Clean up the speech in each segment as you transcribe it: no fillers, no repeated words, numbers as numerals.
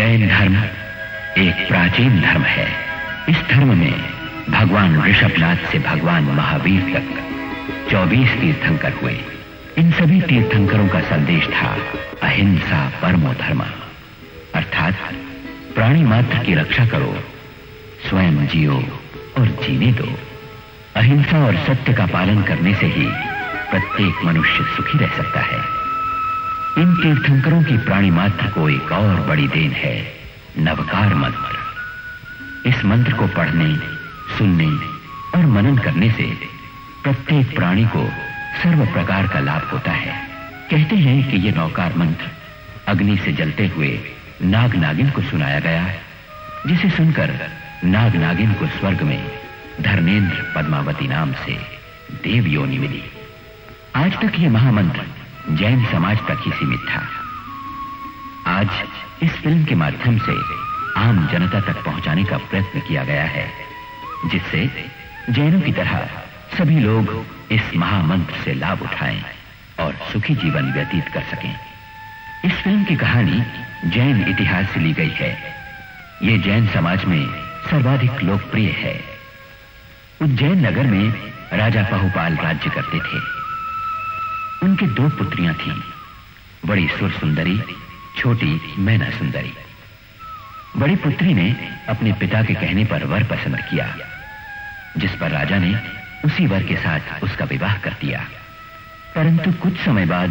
जैन धर्म एक प्राचीन धर्म है। इस धर्म में भगवान ऋषभनाथ से भगवान महावीर तक 24 तीर्थंकर हुए। इन सभी तीर्थंकरों का संदेश था अहिंसा परमो धर्मा, अर्थात प्राणी मात्र की रक्षा करो, स्वयं जियो और जीने दो। अहिंसा और सत्य का पालन करने से ही प्रत्येक मनुष्य सुखी रह सकता है। इन तीर्थंकरों की प्राणी मात्र को एक और बड़ी देन है, नवकार मंत्र। इस मंत्र को पढ़ने, सुनने और मनन करने से प्रत्येक प्राणी को सर्व प्रकार का लाभ होता है। कहते हैं कि यह नवकार मंत्र अग्नि से जलते हुए नाग नागिन को सुनाया गया, जिसे सुनकर नाग नागिन को स्वर्ग में धर्मेंद्र पद्मावती नाम से देव योनि मिली। आज तक यह महामंत्र जैन समाज तक ही सीमित था। आज इस फिल्म के माध्यम से आम जनता तक पहुंचाने का प्रयत्न किया गया है, जिससे जैनों की तरह सभी लोग इस महामंत्र से लाभ उठाएं और सुखी जीवन व्यतीत कर सकें। इस फिल्म की कहानी जैन इतिहास से ली गई है। यह जैन समाज में सर्वाधिक लोकप्रिय है। उज्जैन नगर में राजा पहुपाल राज्य करते थे। उनके 2 पुत्रियां थीं, बड़ी सुर सुंदरी, छोटी मैना सुंदरी। बड़ी पुत्री ने अपने पिता के कहने पर वर पसंद किया, जिस पर राजा ने उसी वर के साथ उसका विवाह कर दिया। परंतु कुछ समय बाद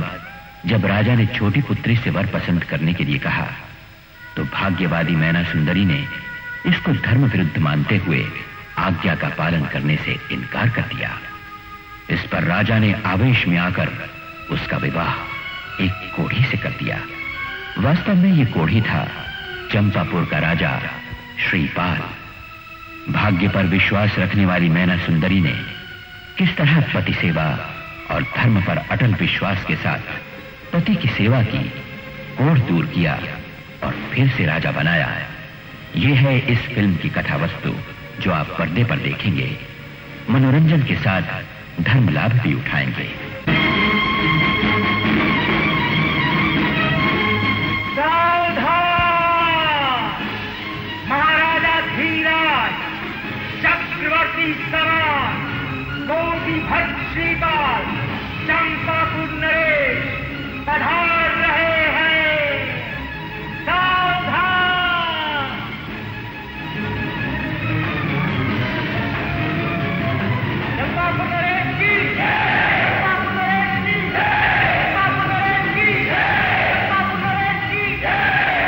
जब राजा ने छोटी पुत्री से वर पसंद करने के लिए कहा, तो भाग्यवादी मैना सुंदरी ने इसको धर्म विरुद्ध मानते हुए आज्ञा का पालन करने से इनकार कर दिया। इस पर राजा ने आवेश में आकर उसका विवाह एक कोढ़ी से कर दिया। वास्तव में यह कोढ़ी था चंपापुर का राजा श्रीपाल। भाग्य पर विश्वास रखने वाली मैना सुंदरी ने किस तरह पति सेवा और धर्म पर अटल विश्वास के साथ पति की सेवा की, कोढ़ दूर किया और फिर से राजा बनाया। यह है इस फिल्म की कथा वस्तु जो आप पर्दे पर देखेंगे। मनोरंजन के साथ धर्म लाभ भी उठाएंगे। महाराजा धीराज, चक्रवर्ती सवार, कोटि भट्ट श्रीपाल, चंपापुर नरेश पधार रहे हैं। सावधान! चंपापुर नरेश की जय! चंपापुर नरेश की जय! चंपापुर नरेश की जय! चंपापुर नरेश की जय!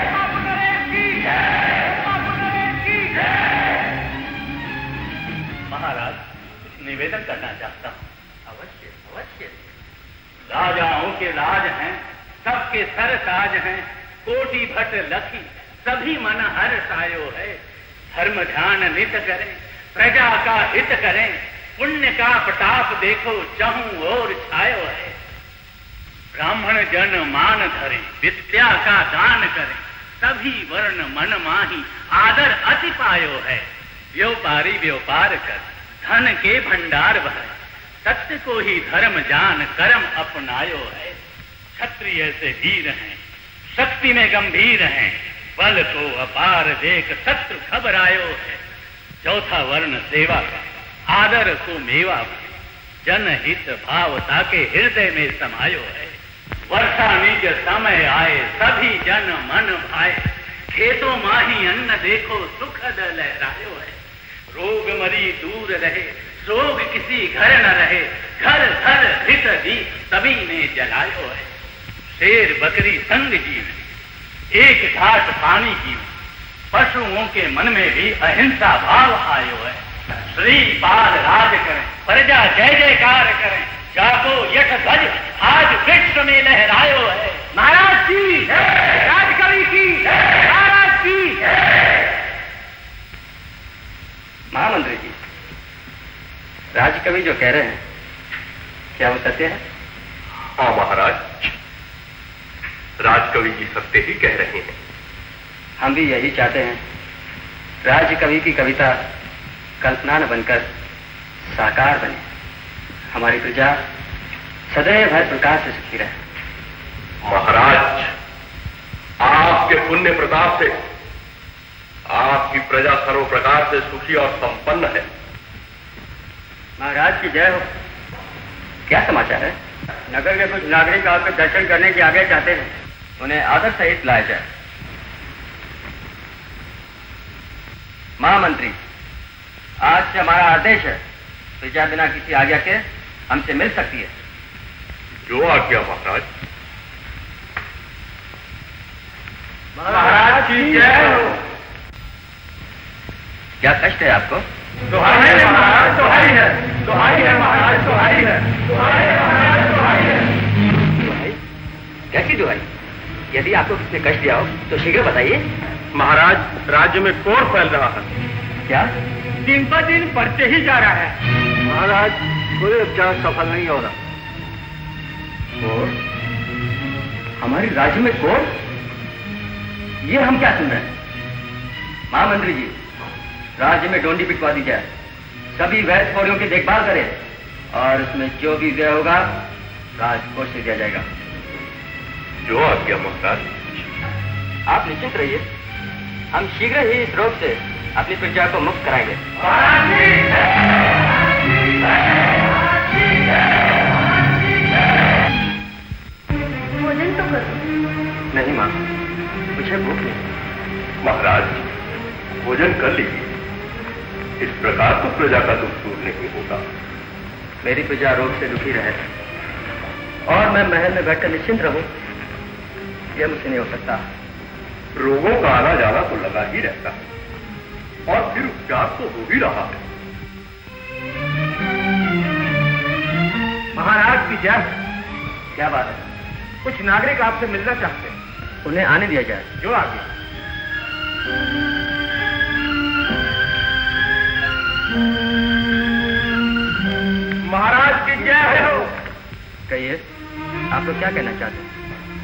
चंपापुर नरेश की जय! चंपापुर नरेश की जय! महाराज, निवेदन करना चाहता हूँ। अवश्य अवश्य। राजाओं के राज हैं, सबके सर ताज हैं, कोटि भट लखी सभी मन हर सायो है। धर्म ध्यान नित करें, प्रजा का हित करें, पुण्य का प्रताप देखो चहु और छायो है। ब्राह्मण जन मान धरे, विद्या का दान करें, सभी वर्ण मन माही आदर अति पायो है। व्यापारी व्यापार कर, धन के भंडार भरे, सत्य को ही धर्म जान कर्म अपनायो है। क्षत्रिय से वीर हैं, शक्ति में गंभीर हैं, बल को अपार देख शत्रु घबरायो है। चौथा वर्ण सेवा का, आदर को मेवा भरे, जनहित भाव ताके हृदय में समायो है। वर्षा निज समय आए, सभी जन मन भाए, खेतों माही अन्न देखो सुखद लहरायो है। रोग मरी दूर रहे, रोग किसी घर न रहे, घर घर हित दी सभी ने जलायो है। शेर बकरी संग जीव, एक घाट पानी की, पशुओं के मन में भी अहिंसा भाव आयो है। श्रीपाल राज करें, प्रजा जय जयकार करें, जागो यश ध्वज आज विश्व में लहरायो है। महाराज की राजकवि की, महाराज की महामंत्री जी, राजकवि जो कह रहे हैं क्या वो सत्य है? हाँ महाराज, राजकवि जी सत्य ही कह रहे हैं। हम भी यही चाहते हैं, राजकवि की कविता कल्पना न बनकर साकार बने, हमारी प्रजा सदैव हर प्रकार से सुखी रहे। महाराज, आपके पुण्य प्रताप से आपकी प्रजा सर्व प्रकार से सुखी और संपन्न है। महाराज की जय हो। क्या समाचार है? नगर के कुछ नागरिक आपके दर्शन करने की आज्ञा चाहते हैं, उन्हें आदर सहित लाया जाए। महामंत्री, आज से हमारा आदेश है, प्रजा बिना किसी आज्ञा के हमसे मिल सकती है। जो आज्ञा महाराज। महाराज की जय हो। क्या कष्ट है आपको? दुहाई है महाराज, दुहाई है, दुहाई है महाराज, दुहाई है, दुहाई है महाराज, दुहाई है। दुहाई? कैसी दुहाई? यदि आपको किसने कष्ट दिया हो तो शीघ्र बताइए। महाराज, राज्य में कोढ़ फैल रहा है। क्या? दिन पर दिन बढ़ते ही जा रहा है। महाराज, कोई उपचार सफल नहीं हो रहा। कोढ़? हमारे राज्य में कोढ़? ये हम क्या सुन रहे हैं? महामंत्री जी, राज्य में डोंडी पिटवा दी जाए, सभी वैध खोरियों की देखभाल करें और उसमें जो भी व्यय होगा राजकोष से दिया जाएगा। जो आज्ञा महाराज। आप निश्चिंत रहिए, हम शीघ्र ही इस रोग से अपनी प्रजा को मुक्त कराएंगे। भोजन तो करो। नहीं माँ, मुझे भूख नहीं। महाराज, भोजन कर लीजिए। इस प्रकार तो प्रजा का दुख दूर नहीं होगा। मेरी प्रजा रोग से दुखी रहे और मैं महल में बैठकर निश्चिंत रहूं, यह मुझसे नहीं हो सकता। रोगों का आना जाना तो लगा ही रहता है और फिर उपचार तो हो ही रहा है। महाराज की जय। क्या बात है? कुछ नागरिक आपसे मिलना चाहते हैं। उन्हें आने दिया जाए। जो आज्ञा। महाराज की जय हो। कहिए, आप लोग क्या कहना चाहते हैं?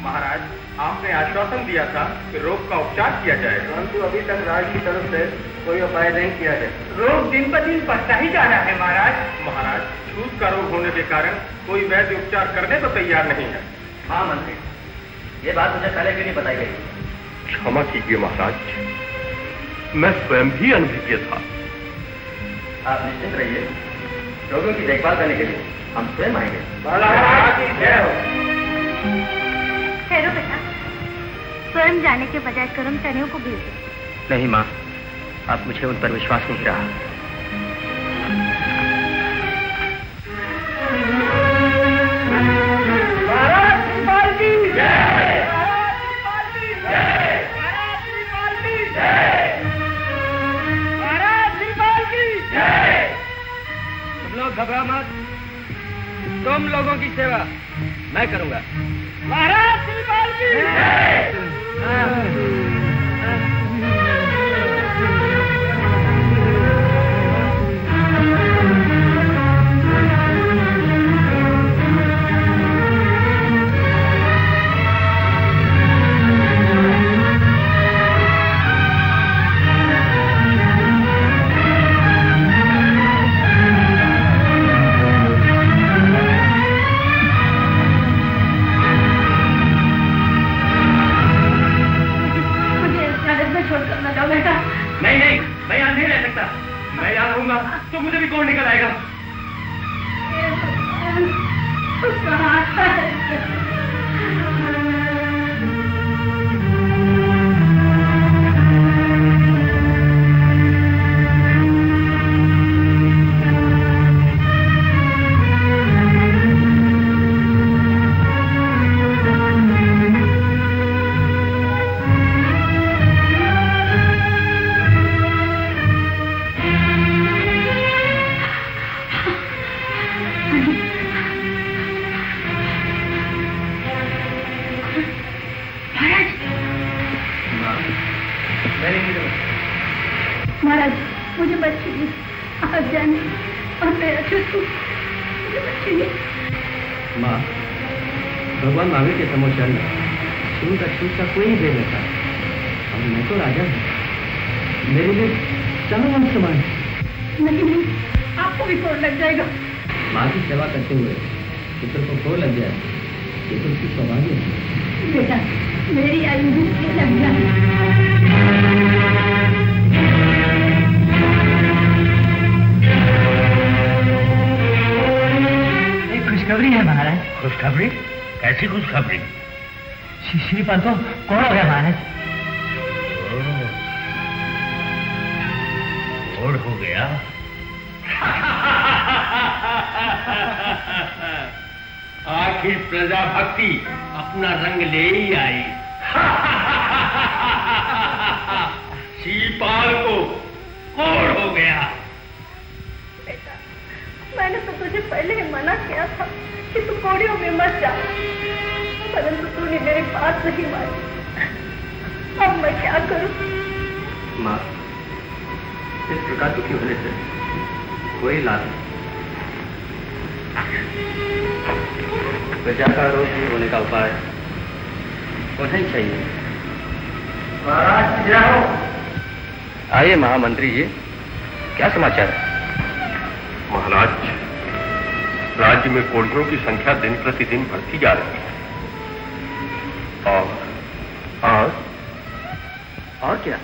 महाराज, आपने आश्वासन दिया था कि रोग का उपचार किया जाएगा, परंतु अभी तक राज्य की तरफ से कोई उपाय नहीं किया गया। रोग दिन पर दिन बढ़ता ही जा रहा है महाराज। महाराज, छूत का रोग होने के कारण कोई वैद्य उपचार करने को तैयार नहीं है। हाँ मंत्री, ये बात मुझे पहले क्यों नहीं बताई गई? क्षमा कीजिए महाराज, मैं स्वयं भी अनभिज्ञ था। आप निश्चिंत रहिए, रोगियों की देखभाल करने के लिए हम स्वयं आएंगे। महाराज की जय हो। ठहरो बेटा, स्वयं जाने के बजाय कर्मचारियों को भेज दो। नहीं माँ, अब मुझे उन पर विश्वास नहीं रहा। महाराज श्रीपाल की जय। महाराज श्रीपाल की जय। महाराज श्रीपाल की जय। महाराज श्रीपाल की जय। तुम लोग घबरा मत, तुम लोगों की सेवा मैं करूंगा। महाराज श्रीपाल की जय। नहीं नहीं, मैं यहाँ नहीं रह सकता। मैं यहाँ रहूंगा तो मुझे भी कौन निकल आएगा। महाराज, मुझे बख्शिए, आप जाने और मेरा छुट्टू मुझे बख्शिए। माँ, भगवान महावीर के समोचरण शुरू का छूट का कोई नहीं दे देता और मैं तो राजा हूँ। मेरे लिए चारों वंश समान। नहीं नहीं, आपको भी कोड़ लग जाएगा। माँ की सेवा करते हुए पुत्र को कोड़ लग जाए, ये तो उसकी सौभाग्य है। बेटा, मेरी आयु भी लग जाए। खुशखबरी? कैसी खुशखबरी? श्रीपाल को कौन हो गया महाराज? और हो गया। आखिर प्रजा भक्ति अपना रंग ले ही आई। श्रीपाल को कोड़ हो गया। बेटा, मैंने तो तुझे पहले ही मना किया था कि तू कोड़ियों में मत जा, परंतु तूने मेरी बात नहीं मानी। अब मैं क्या करूं? माँ, इस प्रकार दुखी होने से कोई लाभ नहीं। प्रजा का रोग दूर होने का उपाय होना ही चाहिए। महाराज जय हो। आइए महामंत्री जी, क्या समाचार है? महाराज, राज्य में कोढ़ियों की संख्या दिन प्रतिदिन बढ़ती जा रही है। और क्या?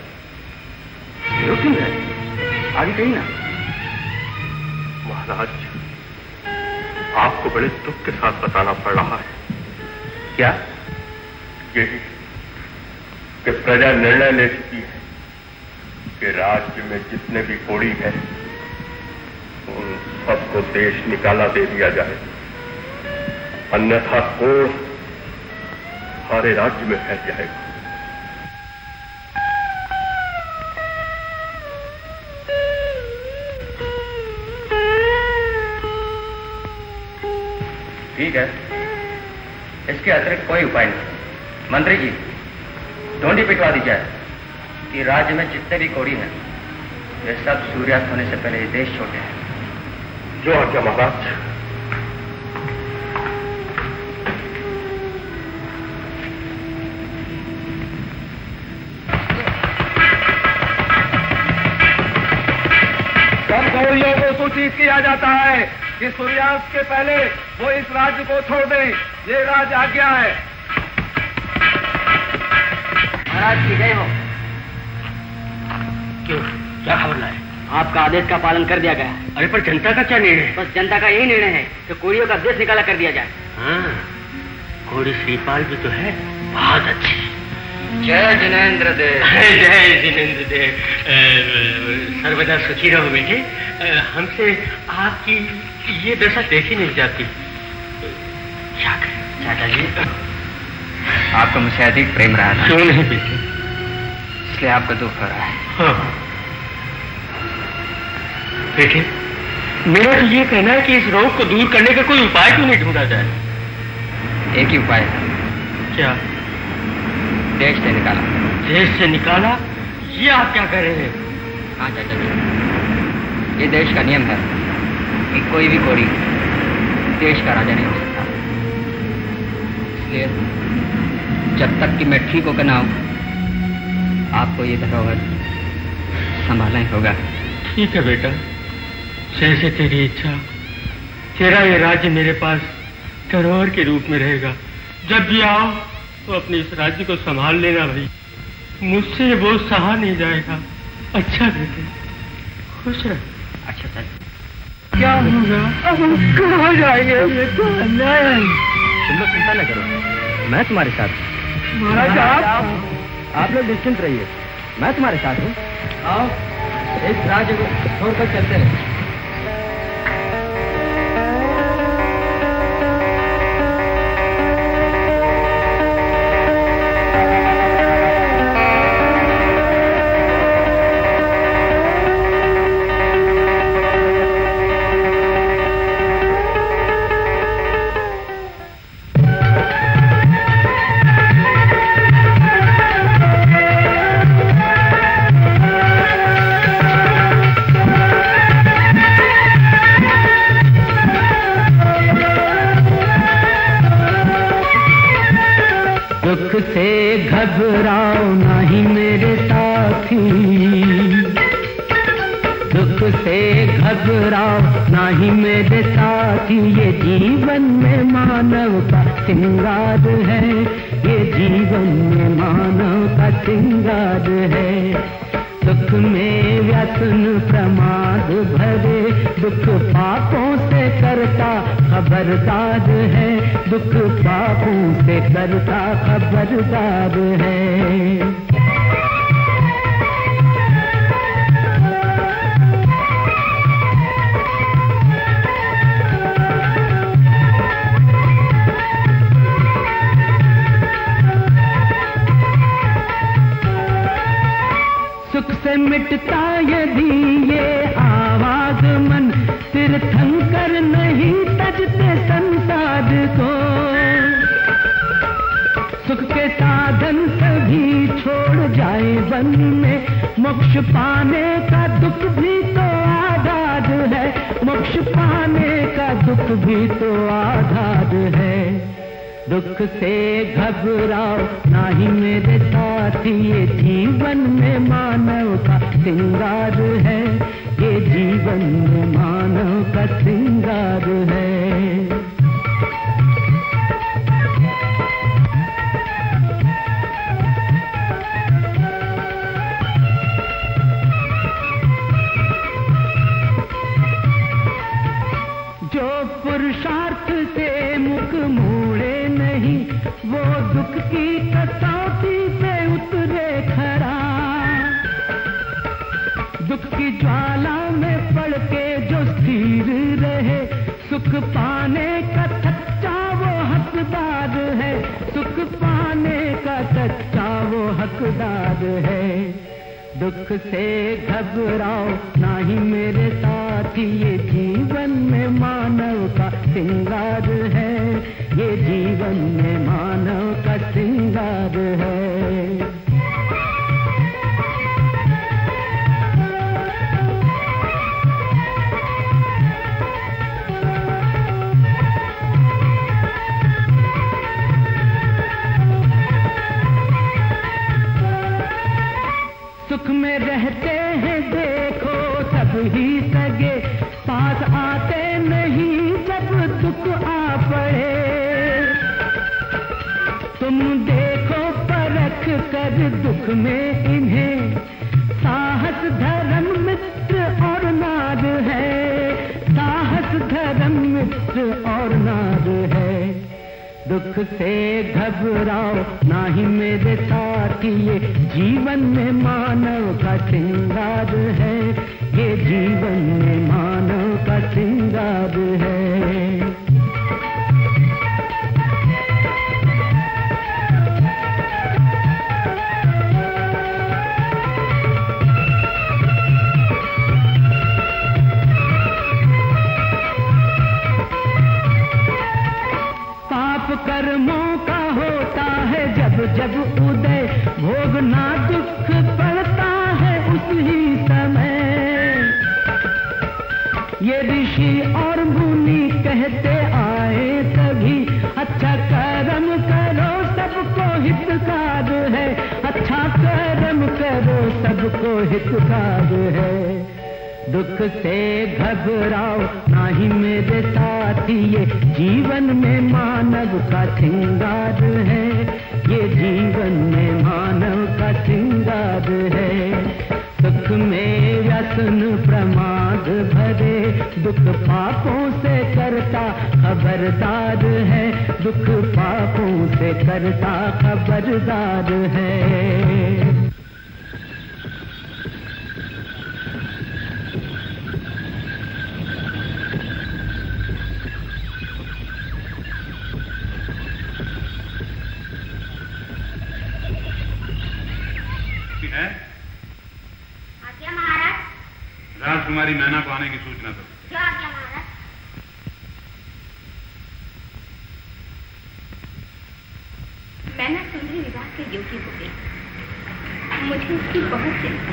क्यों है? आगे कहीं ना। महाराज, आपको बड़े दुख के साथ बताना पड़ रहा है। क्या? यही कि प्रजा निर्णय ले चुकी है कि राज्य में जितने भी कोढ़ी हैं उन सबको देश निकाला दे दिया जाए, अन्यथा कोढ़ सारे राज्य में फैल जाएगा। ठीक है, इसके अतिरिक्त कोई उपाय नहीं। मंत्री जी, ढोंडी पिटवा दी जाए कि राज्य में जितने भी कोढ़ी हैं वे सब सूर्यास्त होने से पहले देश छोड़े हैं। जो आज्ञा महाराज। सब कोढ़ियों को सूचित किया जाता है कि सूर्यास्त के पहले वो इस राज्य को छोड़ दें। ये राज आज्ञा है। महाराज की जय हो। क्यों, क्या खबर लाए? आपका आदेश का पालन कर दिया गया। अरे पर जनता का क्या निर्णय है? बस जनता का यही निर्णय है कि कोढ़ियों का देश निकाला कर दिया जाए। हाँ, कोढ़ी श्रीपाल भी तो है, बहुत अच्छी। जय जिनेंद्र देव। जय जिनेंद्र देव। सर्वदा सुखी रहो बेटे। हमसे आपकी ये दशा देखी नहीं जाती। क्या करें चाचा जी, आपको मुझसे अधिक प्रेम रहा था। क्यों नहीं बेटे? इसलिए आपको दुख हो रहा है। हाँ बेटे, मेरा तो ये कहना है कि इस रोग को दूर करने का कोई उपाय क्यों नहीं ढूंढा जाए? एक ही उपाय है। क्या? देश से निकाला। देश से निकाला? ये आप क्या कह रहे हैं? हाँ चाचा जी, ये देश का नियम है कि कोई भी कोढ़ी देश का राजा नहीं हो सकता। इसलिए जब तक कि मैं ठीक होकर ना हूं, आपको ये धरोहर संभालना ही होगा। ठीक है बेटा, जैसे तेरी इच्छा। तेरा ये राज्य मेरे पास धरोहर के रूप में रहेगा। जब भी आओ तो अपने इस राज्य को संभाल लेना भाई। मुझसे वो सहा नहीं जाएगा। अच्छा बेटे, खुश रह। अच्छा सर। क्या होगा? अब हम कहाँ जाएंगे? ये तो अन्याय है। तुम लोग चिंता न करो, मैं तुम्हारे साथ हूँ। महाराज आप लोग निश्चिंत रहिए, मैं तुम्हारे साथ हूँ। आओ, इस राज्य को छोड़कर चलते हैं। दुख से घबराओ नहीं मेरे साथी, दुख से घबराओ नहीं मेरे साथी। ये जीवन में मानव का श्रृंगार है, ये जीवन में मानव का श्रृंगार है। सुख में व्यसन प्रमाद भरे, दुख पापों से करता खबरदार है, दुख पापों से करता खबरदार है। सुख से मिटता यदि ये आवागमन, तीर्थंकर नहीं तजते संसार को। सुख के साधन सभी छोड़ जाए वन में, मोक्ष पाने का दुख भी तो आधार है, मोक्ष पाने का दुख भी तो आधार है। दुख से घबराओ नाही मेरे साथी, ये जीवन में मानव का श्रृंगार है, ये जीवन में मानव का श्रृंगार है। जो पुरुषार्थ से मुख मोड़े नहीं, वो दुख की कसौटी पे उतरे खरा। दुख की ज्वाला में पड़ के जो स्थिर रहे, सुख पाने का सच्चा वो हकदार है, सुख पाने का सच्चा वो हकदार है। दुख से घबराओ नाही मेरे साथी, ये जीवन में मानव का श्रृंगार है, ये जीवन में मानव का श्रृंगार है। सुख में रहते हैं देखो सब ही सगे, पास आते नहीं जब दुख आ पड़े। तुम देखो परख कर दुख में इन्हें, साहस धर्म मित्र और नार है, साहस धर्म मित्र और नार है। दुख से घबराओ नाही मेरे साथी, ये जीवन में मानव का श्रृंगार है, ये जीवन में मानव का श्रृंगार है। कर्मों का होता है जब जब उदय, भोगना दुख पड़ता है उसी समय। ये ऋषि और मुनि कहते आए सभी, अच्छा कर्म करो सबको हितकार है, अच्छा कर्म करो सबको हितकार है। दुख से घबराओ नाही मेरे साथी, ये जीवन में मानव का श्रृंगार है, ये जीवन में मानव का श्रृंगार है। सुख में व्यसन प्रमाद भरे, दुख पापों से करता खबरदार है, दुख पापों से करता खबरदार है। आज्ञा महाराज। राजकुमारी मैना को आने की सूचना दो। जो आज्ञा महाराज। मैना सुंदरी विवाह के योग्य हो गई, मुझे उसकी बहुत चिंता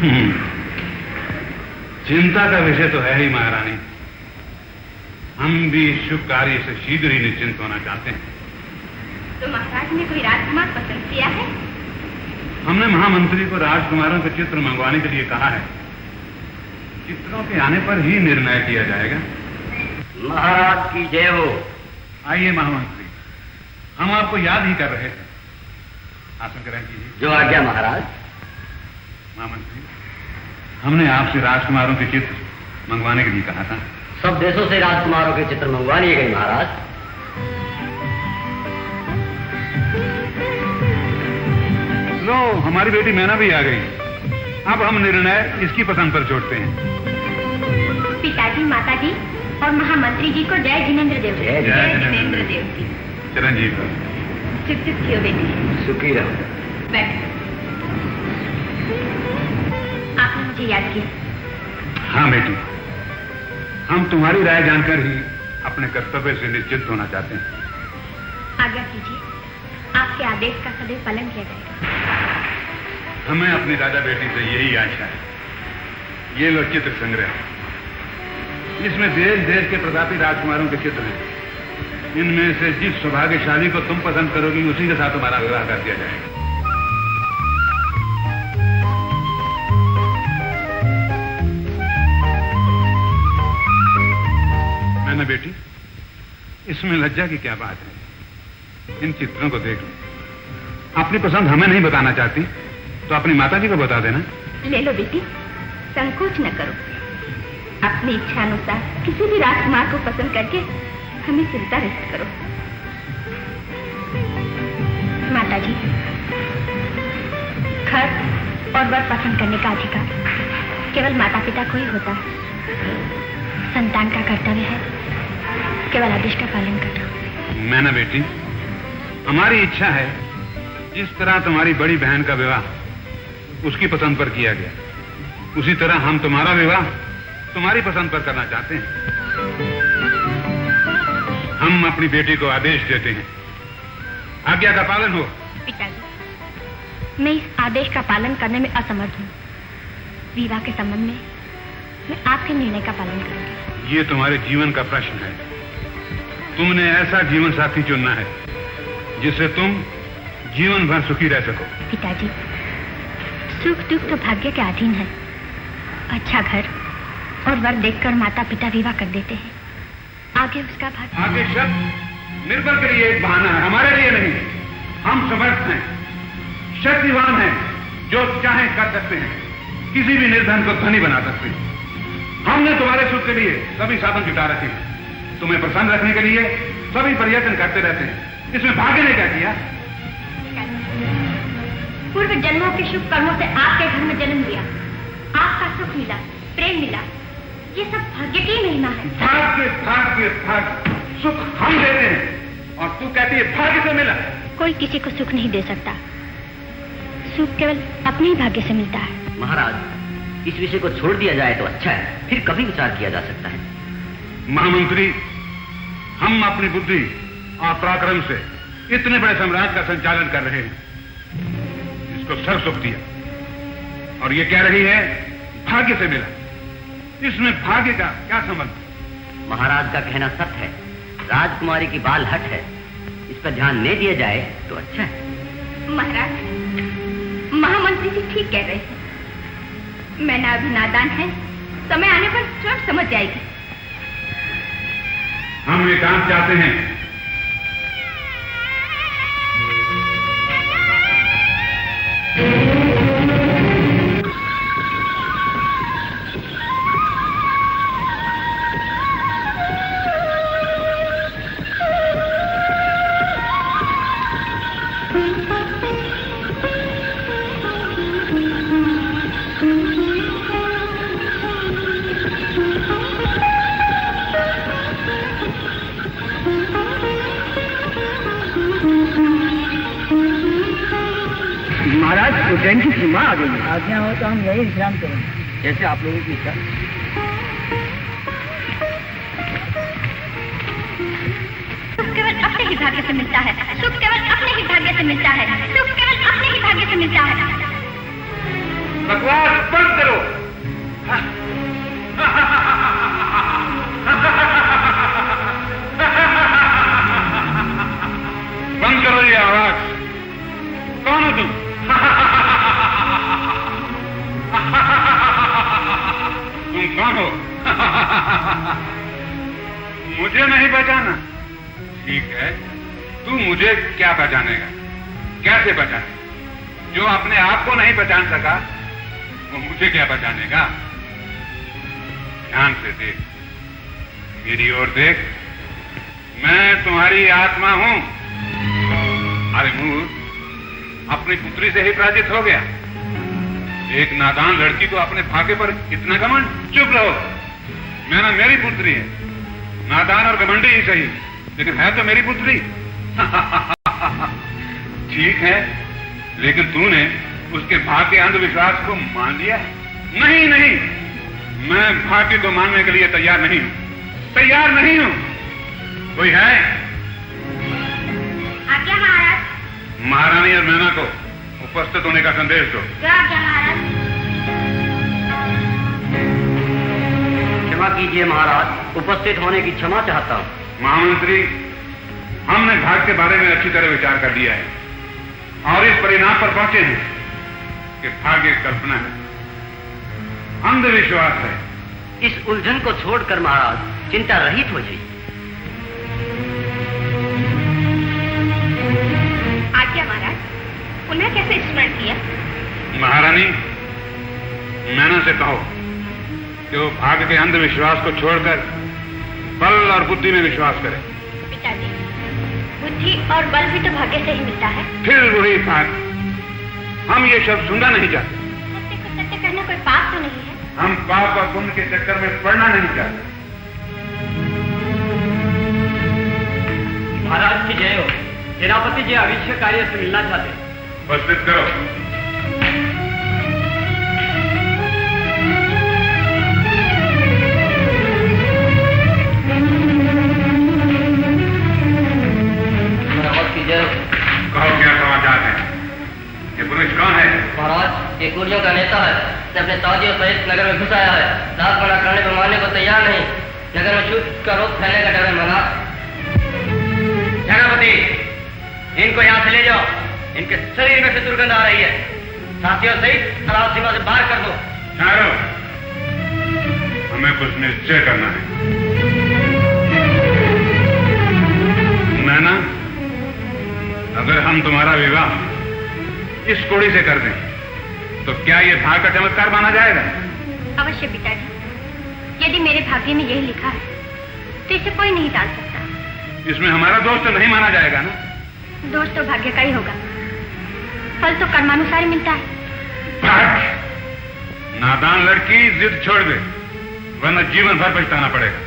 है। चिंता का विषय तो है ही महारानी, हम भी इस शुभ कार्य से शीघ्र ही निश्चिंत होना चाहते हैं। तो महाराज ने कोई राजकुमार पसंद किया है? हमने महामंत्री को राजकुमारों के चित्र मंगवाने के लिए कहा है, चित्रों के आने पर ही निर्णय किया जाएगा। महाराज की जय हो। आइए महामंत्री, हम आपको याद ही कर रहे थे। आसन ग्रहण कीजिए। जो आज्ञा महाराज। महामंत्री, हमने आपसे राजकुमारों के चित्र मंगवाने के लिए कहा था। सब देशों से राजकुमारों के चित्र मंगवा लिए गए महाराज। लो, हमारी बेटी मैना भी आ गई। अब हम निर्णय इसकी पसंद पर छोड़ते हैं। पिताजी, माताजी और महामंत्री जी को जय जिनेंद्र देव। जय जिनेंद्र देव जी। चिरंजीव चुप थियो बेटी। सुखी रहो। बैठ। आपने मुझे याद किया। हाँ बेटी, हम तुम्हारी राय जानकर ही अपने कर्तव्य से निश्चिंत होना चाहते हैं। आज्ञा कीजिए, आपके आदेश का सदैव पालन किया जाएगा। हमें अपनी राजा बेटी से यही आशा है। ये लो चित्र संग्रह, इसमें देश देश के प्रतापी राजकुमारों के चित्र हैं। इनमें से जिस सौभाग्यशाली को तुम पसंद करोगी उसी के साथ तुम्हारा विवाह कर दिया जाएगा। मैंने बेटी, इसमें लज्जा की क्या बात है? इन चित्रों को देख लो। अपनी पसंद हमें नहीं बताना चाहती तो अपनी माताजी को बता देना। ले लो बेटी, संकोच न करो। अपनी इच्छा अनुसार किसी भी राजकुमार को पसंद करके हमें चिंता व्यक्त करो। माताजी, घर और वर पसंद करने का अधिकार केवल माता पिता को ही होता है। संतान का कर्तव्य है केवल आदेश का पालन करना। मैना बेटी, हमारी इच्छा है जिस तरह तुम्हारी बड़ी बहन का विवाह उसकी पसंद पर किया गया, उसी तरह हम तुम्हारा विवाह तुम्हारी पसंद पर करना चाहते हैं। हम अपनी बेटी को आदेश देते हैं, आज्ञा का पालन हो। पिताजी, मैं इस आदेश का पालन करने में असमर्थ हूँ। विवाह के संबंध में मैं आपके निर्णय का पालन करूंगी। ये तुम्हारे जीवन का प्रश्न है। तुमने ऐसा जीवन साथी चुनना है जिससे तुम जीवन भर सुखी रह सको। पिताजी, सुख दुख तो भाग्य के अधीन है। अच्छा घर और वर देखकर माता पिता विवाह कर देते हैं, आगे उसका भाग्य। आगे शब्द निर्बल के लिए एक बहाना है, हमारे लिए नहीं। हम समर्थ हैं, शक्तिवान हैं, जो चाहे कर सकते हैं, किसी भी निर्धन को धनी बना सकते हैं। हमने तुम्हारे सुख के लिए सभी साधन जुटा रखे हैं, तुम्हें प्रसन्न रखने के लिए सभी प्रयत्न करते रहते हैं। इसमें भाग्य ने क्या किया? पूर्व जन्मों के शुभ कर्मों से आपके घर में जन्म लिया, आपका सुख मिला, प्रेम मिला, ये सब भाग्य की महिमा है। भाग्य भाग्य भाग्य, सुख हम देते हैं और तू कहती है भाग्य से मिला। कोई किसी को सुख नहीं दे सकता, सुख केवल अपने ही भाग्य से मिलता है। महाराज, इस विषय को छोड़ दिया जाए तो अच्छा है, फिर कभी विचार किया जा सकता है। महामंत्री, हम अपनी बुद्धि और पराक्रम से इतने बड़े साम्राज्य का संचालन कर रहे हैं, इसको सर्व सुख दिया और ये कह रही है भाग्य से मिला। इसमें भाग्य का क्या संबंध? महाराज का कहना सत्य है, राजकुमारी की बाल हट है, इस पर ध्यान नहीं दिया जाए तो अच्छा है। महाराज, महामंत्री जी ठीक कह रहे हैं। मैना अभी नादान है, समय आने पर स्वयं समझ जाएगी। हम एकांत चाहते हैं। महाराज, उज्जैन की सीमा आ गई। आज्ञा हो तो हम यही विश्राम करेंगे। जैसे आप लोगों की इच्छा। सुख केवल अपने ही भाग्य से मिलता है, सुख केवल अपने ही भाग्य से मिलता है, सुख केवल अपने ही भाग्य से मिलता है। बकवास बंद करो। बंद करो ये आवाज। कौन हो तुम? तुम कौन हो? मुझे नहीं पहचाना? ठीक है, तू मुझे क्या पहचानेगा? कैसे पहचाने? जो अपने आप को नहीं पहचान सका वो मुझे क्या बचानेगा? ध्यान से देख, मेरी ओर देख, मैं तुम्हारी आत्मा हूं। अरे मूर्ख, अपनी पुत्री से ही पराजित हो गया। एक नादान लड़की को अपने भाग्य पर इतना घमंड? चुप रहो, मैंने मेरी पुत्री है, नादान और घमंडी ही सही, लेकिन है तो मेरी पुत्री। ठीक है, लेकिन तूने उसके भाग्य अंधविश्वास को मान लिया? नहीं नहीं, मैं भाग्य को मानने के लिए तैयार नहीं हूं, तैयार नहीं हूं। कोई है? आज्ञा महाराज। महारानी और मैना को उपस्थित होने का संदेश दो। आज्ञा महाराज। क्षमा कीजिए महाराज, उपस्थित होने की क्षमा चाहता हूं। महामंत्री, हमने भाग्य के बारे में अच्छी तरह विचार कर लिया है और इस परिणाम पर पहुंचे हैं कि भाग्य कल्पना है, अंधविश्वास है। इस उलझन को छोड़कर महाराज चिंता रहित हो जाइए। आज्ञा महाराज, पुनः कैसे स्मरण किया? महारानी, मैना से कहो कि वो भाग्य के अंधविश्वास को छोड़कर बल और बुद्धि में विश्वास करे। पिताजी, बुद्धि और बल भी तो भाग्य से ही मिलता है। फिर वही बात, हम ये शब्द सुनना नहीं चाहते। सत्य को सत्य करना कोई पाप तो नहीं है। हम पाप और पुण्य के चक्कर में पड़ना नहीं चाहते। महाराज की जय हो। सेनापति जी आवश्यक कार्य से मिलना चाहते हैं। उपस्थित करो। कहो क्या समाचार है? ये पुरुष कौन है? महाराज, ये कुरियों का नेता है, अपने साथियों सहित नगर में घुस आया है। रात मना करने पर मानने को तैयार नहीं। नगर में छूट का रोग फैलने का डर है महाराज। सेनापति, इनको यहाँ से ले जाओ, इनके शरीर में से दुर्गंध आ रही है। साथियों सहित तलाब सीमा से बाहर कर दो। ठहरो, हमें कुछ निश्चय करना है। मैना, अगर हम तुम्हारा विवाह इस कोड़ी से कर दें तो क्या ये भाग्य का चमत्कार माना जाएगा? अवश्य पिताजी, यदि मेरे भाग्य में यही लिखा है तो इसे कोई नहीं टाल सकता। इसमें हमारा दोष तो नहीं माना जाएगा ना? दोष तो भाग्य का ही होगा, फल तो कर्मानुसार मिलता है। नादान लड़की, जिद छोड़ दे, वरना जीवन भर पछताना पड़ेगा।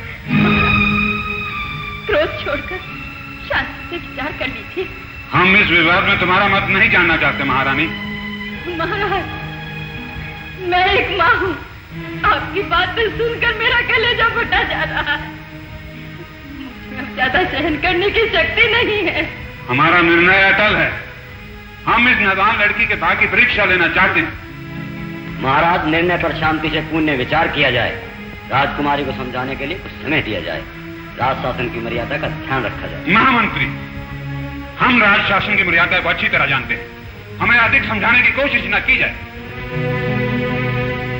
क्रोध छोड़कर शांति से विचार कर ली थी। हम इस विवाद में तुम्हारा मत नहीं जानना चाहते महारानी। महाराज, मैं एक माँ हूँ, आपकी बातें सुनकर मेरा कलेजा फटा जा रहा है। मुझे ज्यादा सहन करने की शक्ति नहीं है। हमारा निर्णय अटल है, हम इस नादान लड़की के भाग्य की परीक्षा लेना चाहते हैं। महाराज, निर्णय पर शांति से पुण्य विचार किया जाए। राजकुमारी को समझाने के लिए कुछ समय दिया जाए। राज शासन की मर्यादा का ध्यान रखा जाए। महामंत्री, हम राज शासन की मर्यादा को अच्छी तरह जानते हैं, हमें अधिक समझाने की कोशिश न की जाए।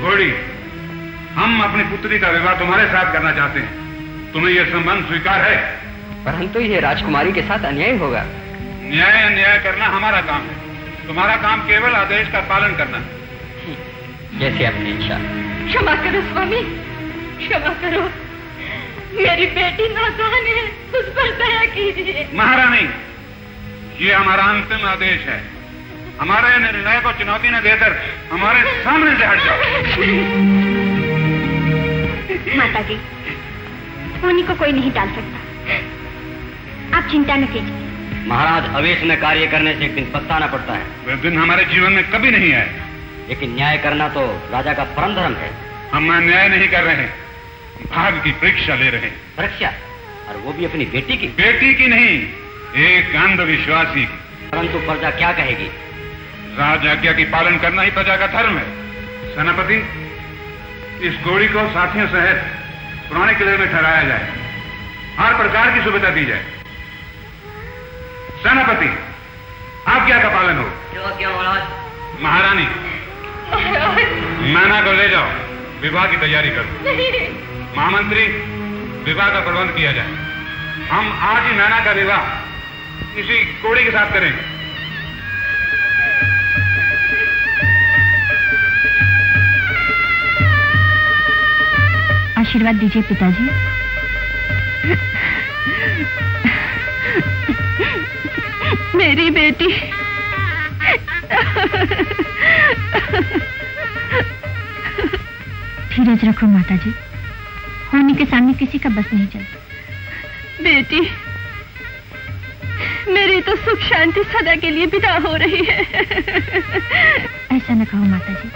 घोड़ी, हम अपनी पुत्री का विवाह तुम्हारे साथ करना चाहते हैं, तुम्हें यह संबंध स्वीकार है? परंतु ये राजकुमारी के साथ अन्याय होगा। न्याय अन्याय करना हमारा काम है, तुम्हारा काम केवल आदेश का पालन करना है। जैसे अपनी इच्छा। क्षमा करो स्वामी, क्षमा करो, मेरी बेटी नादान है, उस पर दया कीजिए। महारानी, ये हमारा अंतिम आदेश है, हमारे निर्णय को चुनौती न देकर हमारे सामने से हट जाओ। माता जी, होनी को कोई नहीं टाल सकता, आप चिंता न कीजिए। महाराज, आवेश में कार्य करने से एक दिन पछताना पड़ता है। वह दिन हमारे जीवन में कभी नहीं आए। लेकिन न्याय करना तो राजा का परम धर्म है। हम अन्याय नहीं कर रहे हैं, भाग्य की परीक्षा ले रहे हैं। परीक्षा? और वो भी अपनी बेटी की? बेटी की नहीं, एक अंधविश्वासी की। परंतु प्रजा क्या कहेगी? राज आज्ञा की पालन करना ही प्रजा का धर्म है। सेनापति, इस घोड़ी को साथियों सहित पुराने किले में ठहराया जाए, हर प्रकार की सुविधा दी जाए। सेनापति, आज्ञा का पालन हो। क्या महाराज? महारानी, मैना को ले जाओ, विवाह की तैयारी करो। महामंत्री, विवाह का प्रबंध किया जाए। हम आज ही मैना का विवाह इसी कोड़ी के साथ करेंगे। आशीर्वाद दीजिए पिताजी। मेरी बेटी। धीरज रखो माताजी, होने के सामने किसी का बस नहीं चलता। बेटी, मेरी तो सुख शांति सदा के लिए विदा हो रही है। ऐसा न कहो माताजी,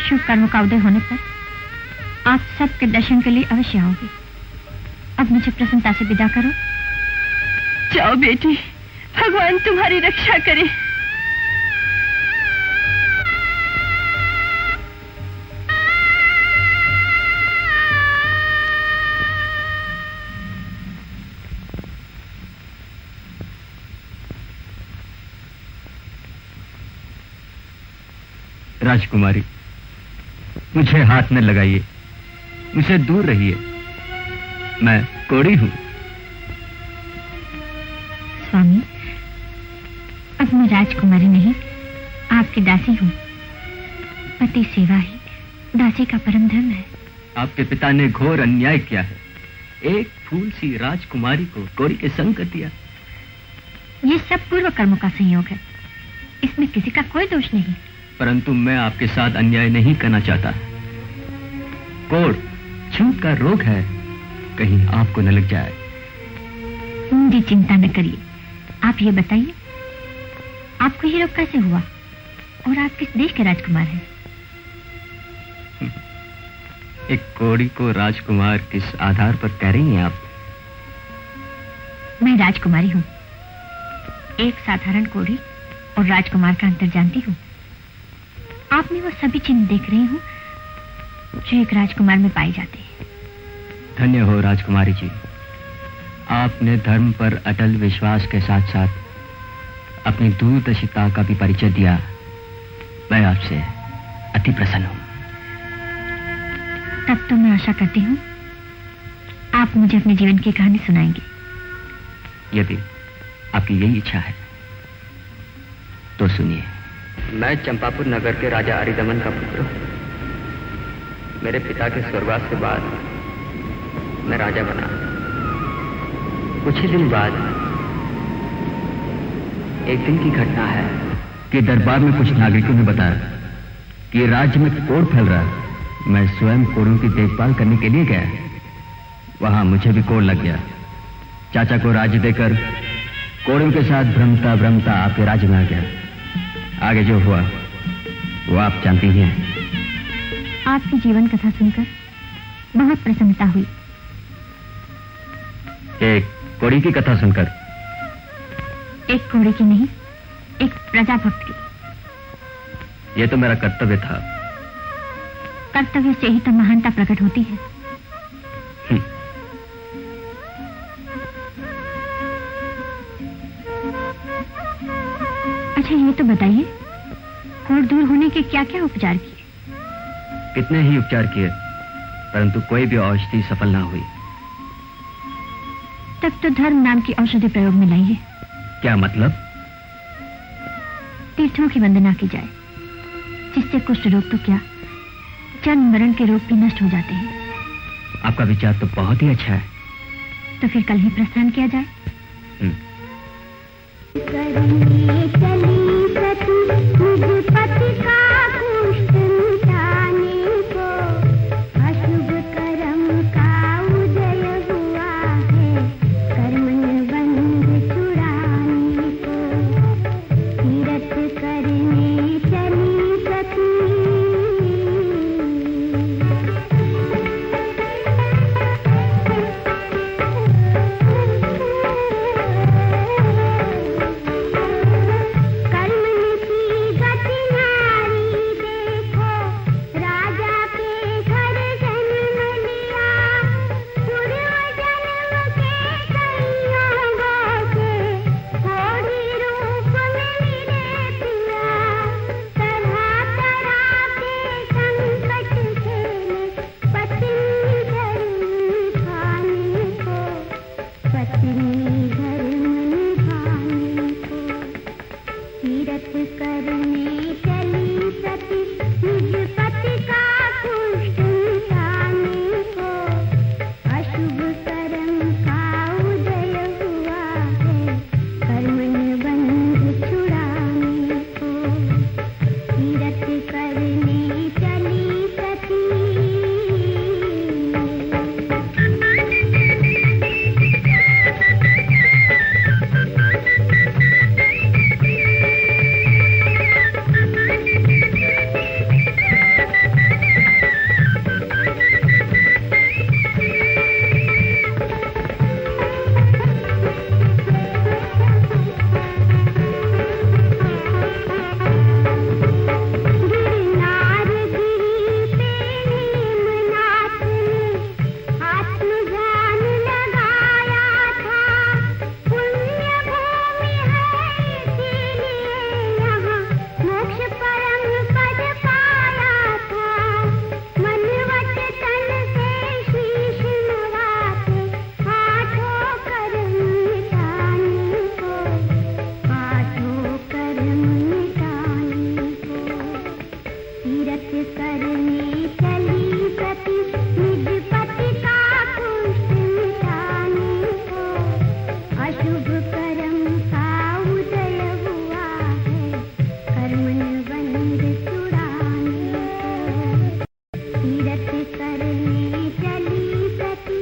शुभ कर्म का उदय होने पर आप सबके दर्शन के लिए अवश्य आओगे। अब मुझे प्रसन्नता से विदा करो। जाओ बेटी, भगवान तुम्हारी रक्षा करे। राजकुमारी, मुझे हाथ न लगाइए, मुझसे दूर रहिए। मैं कोड़ी हूं। स्वामी, अब मैं राजकुमारी नहीं, आपकी दासी हूं। पति सेवा ही दासी का परम धर्म है। आपके पिता ने घोर अन्याय किया है। एक फूल सी राजकुमारी को कोड़ी के संग कर दिया। ये सब पूर्व कर्मों का संयोग है, इसमें किसी का कोई दोष नहीं। परंतु मैं आपके साथ अन्याय नहीं करना चाहता। कोड़ छूत का रोग है, कहीं आपको न लग जाए। मुझे चिंता न करिए। आप ये बताइए, आपको ये रोग कैसे हुआ और आप किस देश के राजकुमार हैं? एक कोड़ी को राजकुमार किस आधार पर कह रही हैं आप? मैं राजकुमारी हूँ। एक साधारण कोड़ी और राजकुमार का अंतर जानती हूँ। आप में वो सभी चिन्ह देख रही हूँ जो एक राजकुमार में पाए जाते हैं। धन्य हो राजकुमारी जी, आपने धर्म पर अटल विश्वास के साथ साथ अपनी दूरदर्शिता का भी परिचय दिया। मैं आपसे अति प्रसन्न हूँ। तब तो मैं आशा करती हूँ आप मुझे अपने जीवन की कहानी सुनाएंगे। यदि आपकी यही इच्छा है तो सुनिए। मैं चंपापुर नगर के राजा अरिदमन का पुत्र हूँ। मेरे पिता के स्वर्गवास के बाद मैं राजा बना। कुछ ही दिन बाद एक दिन की घटना है कि दरबार में कुछ नागरिकों ने बताया कि राज्य में कोड़ फैल रहा है। मैं स्वयं कोड़ों की देखभाल करने के लिए गया। वहां मुझे भी कोड़ लग गया। चाचा को राज्य देकर कोड़ों के साथ भ्रमता भ्रमता आपके राज्य में आ गया। आगे जो हुआ वो आप जानती ही हैं। आपकी जीवन कथा सुनकर बहुत प्रसन्नता हुई। एक कोड़ी की कथा सुनकर? एक कोड़ी की नहीं, एक प्रजा भक्त की। ये तो मेरा कर्तव्य था। कर्तव्य से ही तो महानता प्रकट होती है। अच्छा ये तो बताइए, कोड़ दूर होने के क्या क्या उपचार किए? कितने ही उपचार किए, परंतु कोई भी औषधि सफल ना हुई। तब तो धर्म नाम की औषधि प्रयोग में लाइए। क्या मतलब? तीर्थों की वंदना की जाए, जिससे कुष्ठ रोग तो क्या, जन्म मरण के रोग भी नष्ट हो जाते हैं। आपका विचार तो बहुत ही अच्छा है। तो फिर कल ही प्रस्थान किया जाए। करने चली सती निज पति का कुष्ठ मिटाने को। अशुभ कर्म का उदय हुआ है कर्मन बंध छुड़ाने को। तीरथ करने चली सती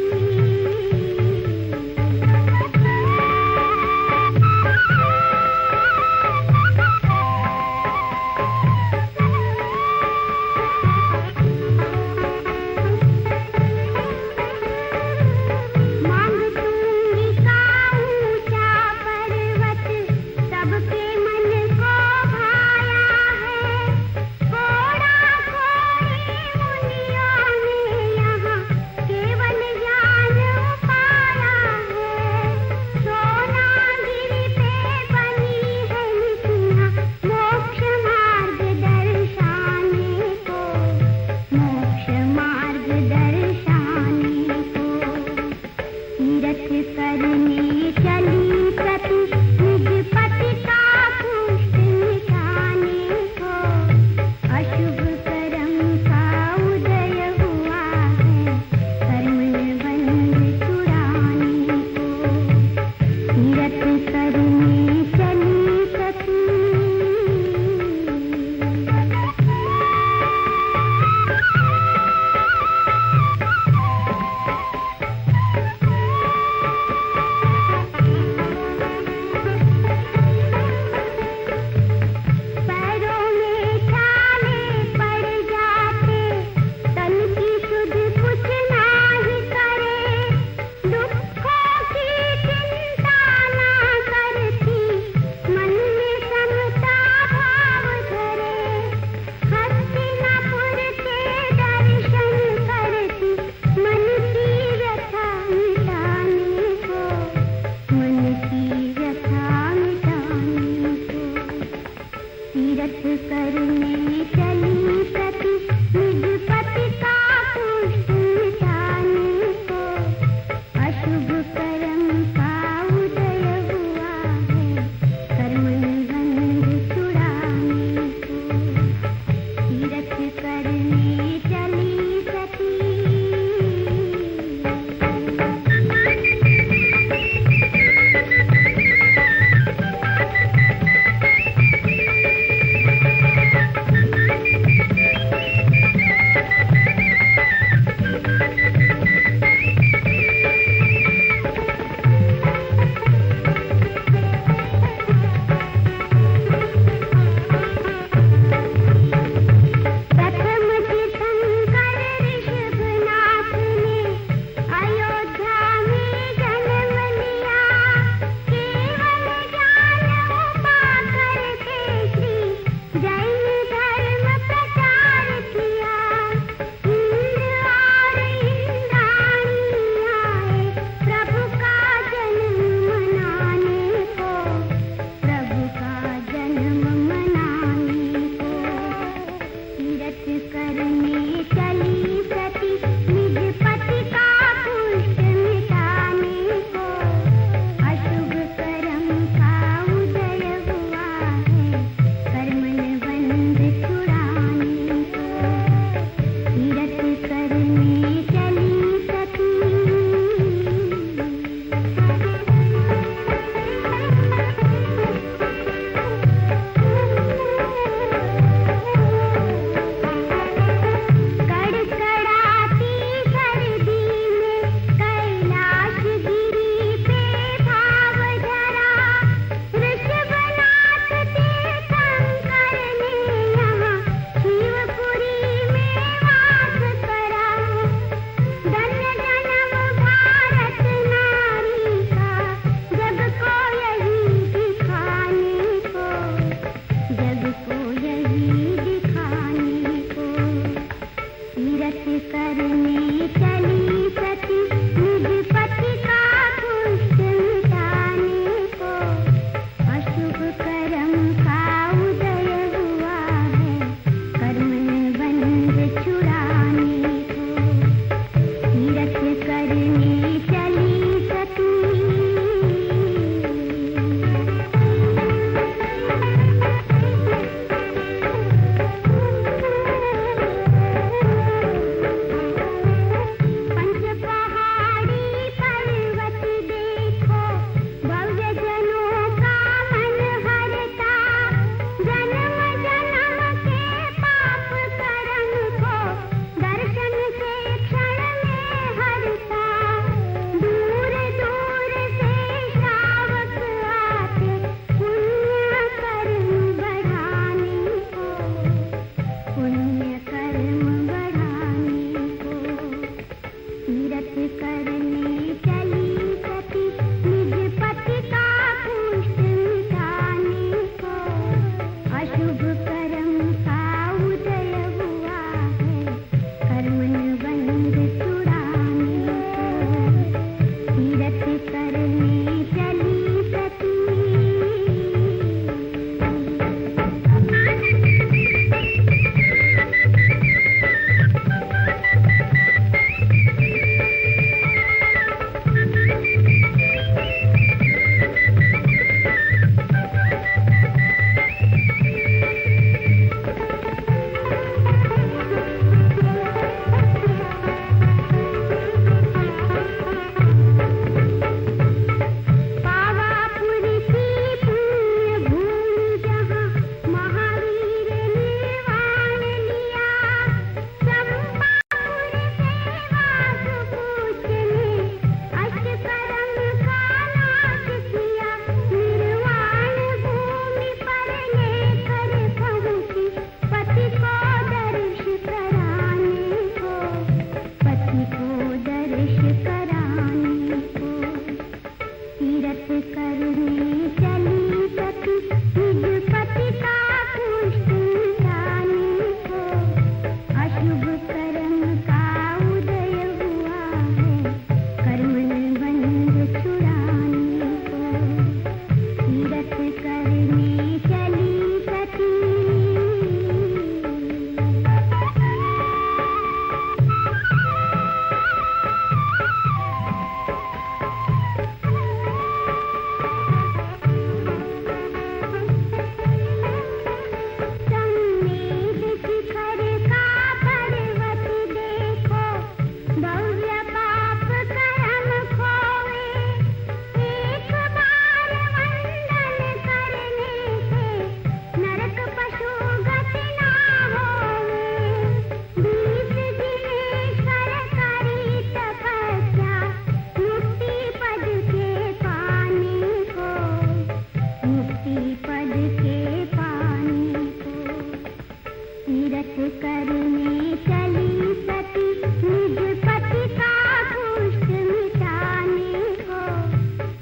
तीरथ करने चली सती निज पति का दुष्ट मिटाने को।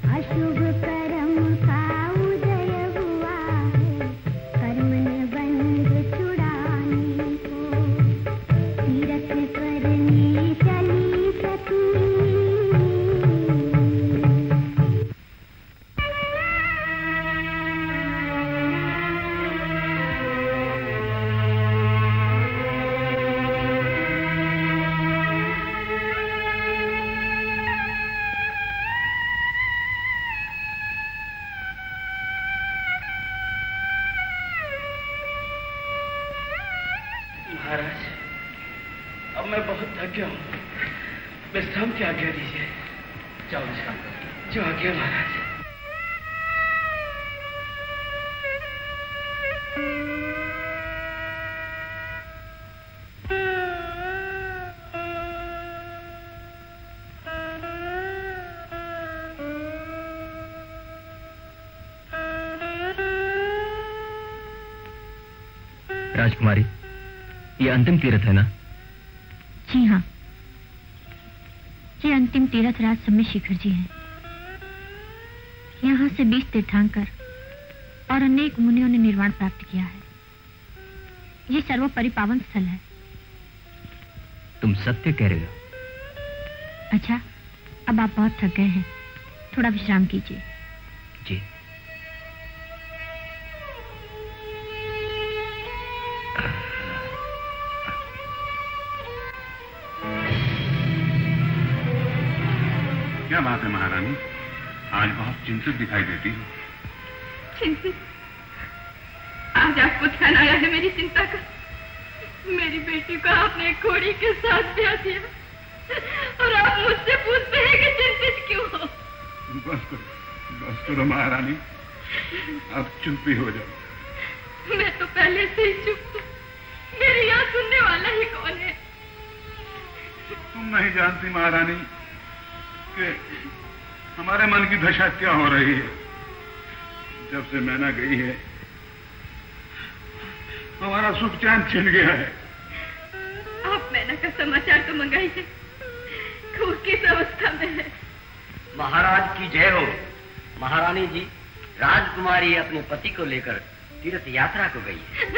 अशुभ कर्म का उदय हुआ है कर्म ने बंध छुड़ाने को। तीरथ करने चली सती। महाराज, अब मैं बहुत थक गया हूँ, विश्राम की आज्ञा दीजिए। जाओ विश्राम करो। जो आज्ञा महाराज। राजकुमारी, ये अंतिम तीर्थ है ना? जी हाँ, ये अंतिम तीर्थ राज सम्य शिखर जी हैं। यहाँ से 20 तीर्थंकर और अनेक मुनियों ने निर्वाण प्राप्त किया है। ये सर्वोपरि पावन स्थल है। तुम सत्य कह रहे हो। अच्छा, अब आप बहुत थक गए हैं, थोड़ा विश्राम कीजिए। जी। क्या बात है महारानी, आज बहुत चिंतित दिखाई देती हो। चिंतित? आज आपको ध्यान आया है मेरी चिंता का। मेरी बेटी को आपने एक घोड़ी के साथ ब्याह दिया और आप मुझसे पूछते हैं कि चिंतित क्यों हो। बस करो महारानी, अब चुप ही हो जाओ। मैं तो पहले से ही चुप हूँ, मेरी यहाँ सुनने वाला ही कौन है? तुम नहीं जानती महारानी कि हमारे मन की दशा क्या हो रही है। जब से मैना गई है, हमारा सुख चैन छिन गया है। आप मैना का समाचार तो मंगाइए, वो किस अवस्था में है? महाराज की जय हो। महारानी जी, राजकुमारी अपने पति को लेकर तीर्थ यात्रा को गई है।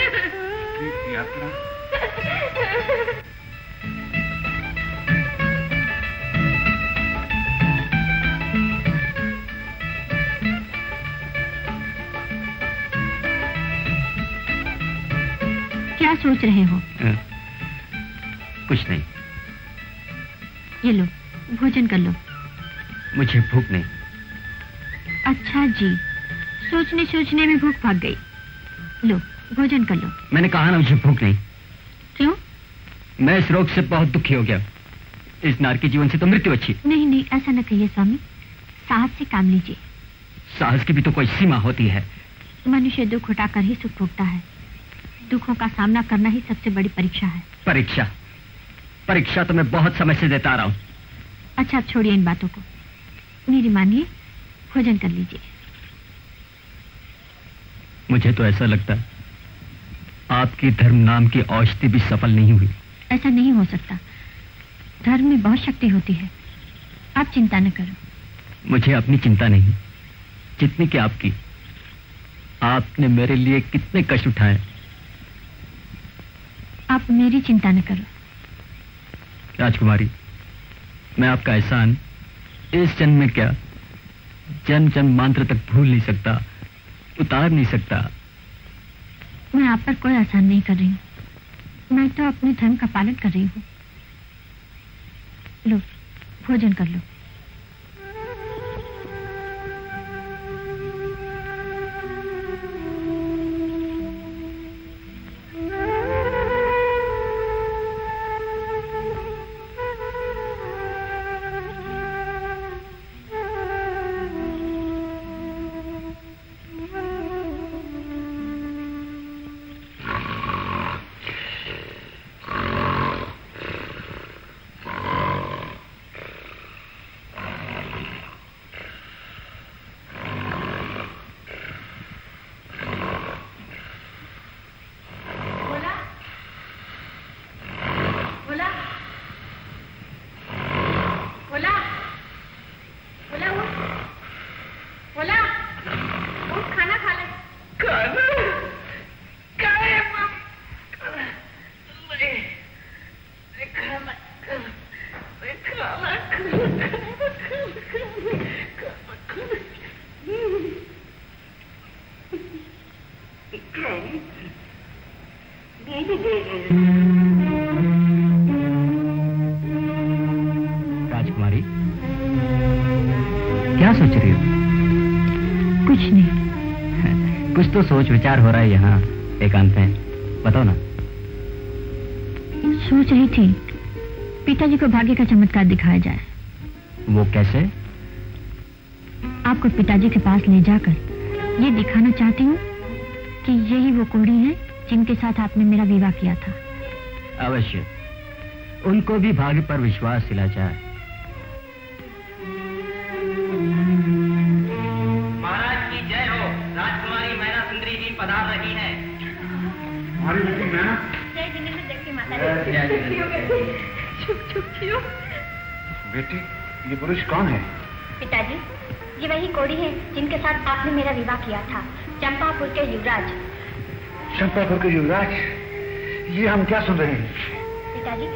तीर्थ यात्रा? क्या सोच रहे हो? कुछ नहीं। ये लो, भोजन कर लो। मुझे भूख नहीं। अच्छा जी, सोचने सोचने में भूख भाग गई। लो, भोजन कर लो। मैंने कहा ना मुझे भूख नहीं। क्यों? मैं इस रोग से बहुत दुखी हो गया। इस नार के जीवन से तो मृत्यु अच्छी। नहीं नहीं, ऐसा न कहिए स्वामी, साहस से काम लीजिए। साहस की भी तो कोई सीमा होती है। मनुष्य दुख उठाकर ही सुख भोगता है। दुखों का सामना करना ही सबसे बड़ी परीक्षा है। परीक्षा? परीक्षा तो मैं बहुत समय से देता आ रहा हूँ। अच्छा, अब छोड़िए इन बातों को, मेरी मानिए, भोजन कर लीजिए। मुझे तो ऐसा लगता है आपकी धर्म नाम की औषधि भी सफल नहीं हुई। ऐसा नहीं हो सकता, धर्म में बहुत शक्ति होती है। आप चिंता न करो। मुझे अपनी चिंता नहीं, जितनी कि आपकी। आपने मेरे लिए कितने कष्ट उठाए। आप मेरी चिंता न करो। राजकुमारी, मैं आपका एहसान इस जन्म में क्या, जन्म जन्म मांत्र तक भूल नहीं सकता, उतार नहीं सकता। मैं आप पर कोई एहसान नहीं कर रही हूँ, मैं तो अपने धर्म का पालन कर रही हूँ। लो, भोजन कर लो। राजकुमारी, क्या सोच रही हो? कुछ नहीं। कुछ तो सोच विचार हो रहा है यहाँ एकांत में, बताओ ना। सोच रही थी पिताजी को भाग्य का चमत्कार दिखाया जाए। वो कैसे? आपको पिताजी के पास ले जाकर ये दिखाना चाहती हूँ कि यही वो कोढ़ी है जिनके साथ आपने मेरा विवाह किया था। अवश्य, उनको भी भाग्य पर विश्वास दिला जाए। महाराज की जय हो। राजकुमारी मैना सुंदरी जी पधार रही है। हमारी बेटी मैना। बेटी, ये पुरुष कौन है? पिताजी, ये वही कोढ़ी है जिनके साथ आपने मेरा विवाह किया था, चंपापुर के युवराज। चंपापुर के युवराज? ये हम क्या सुन रहे हैं? पिताजी,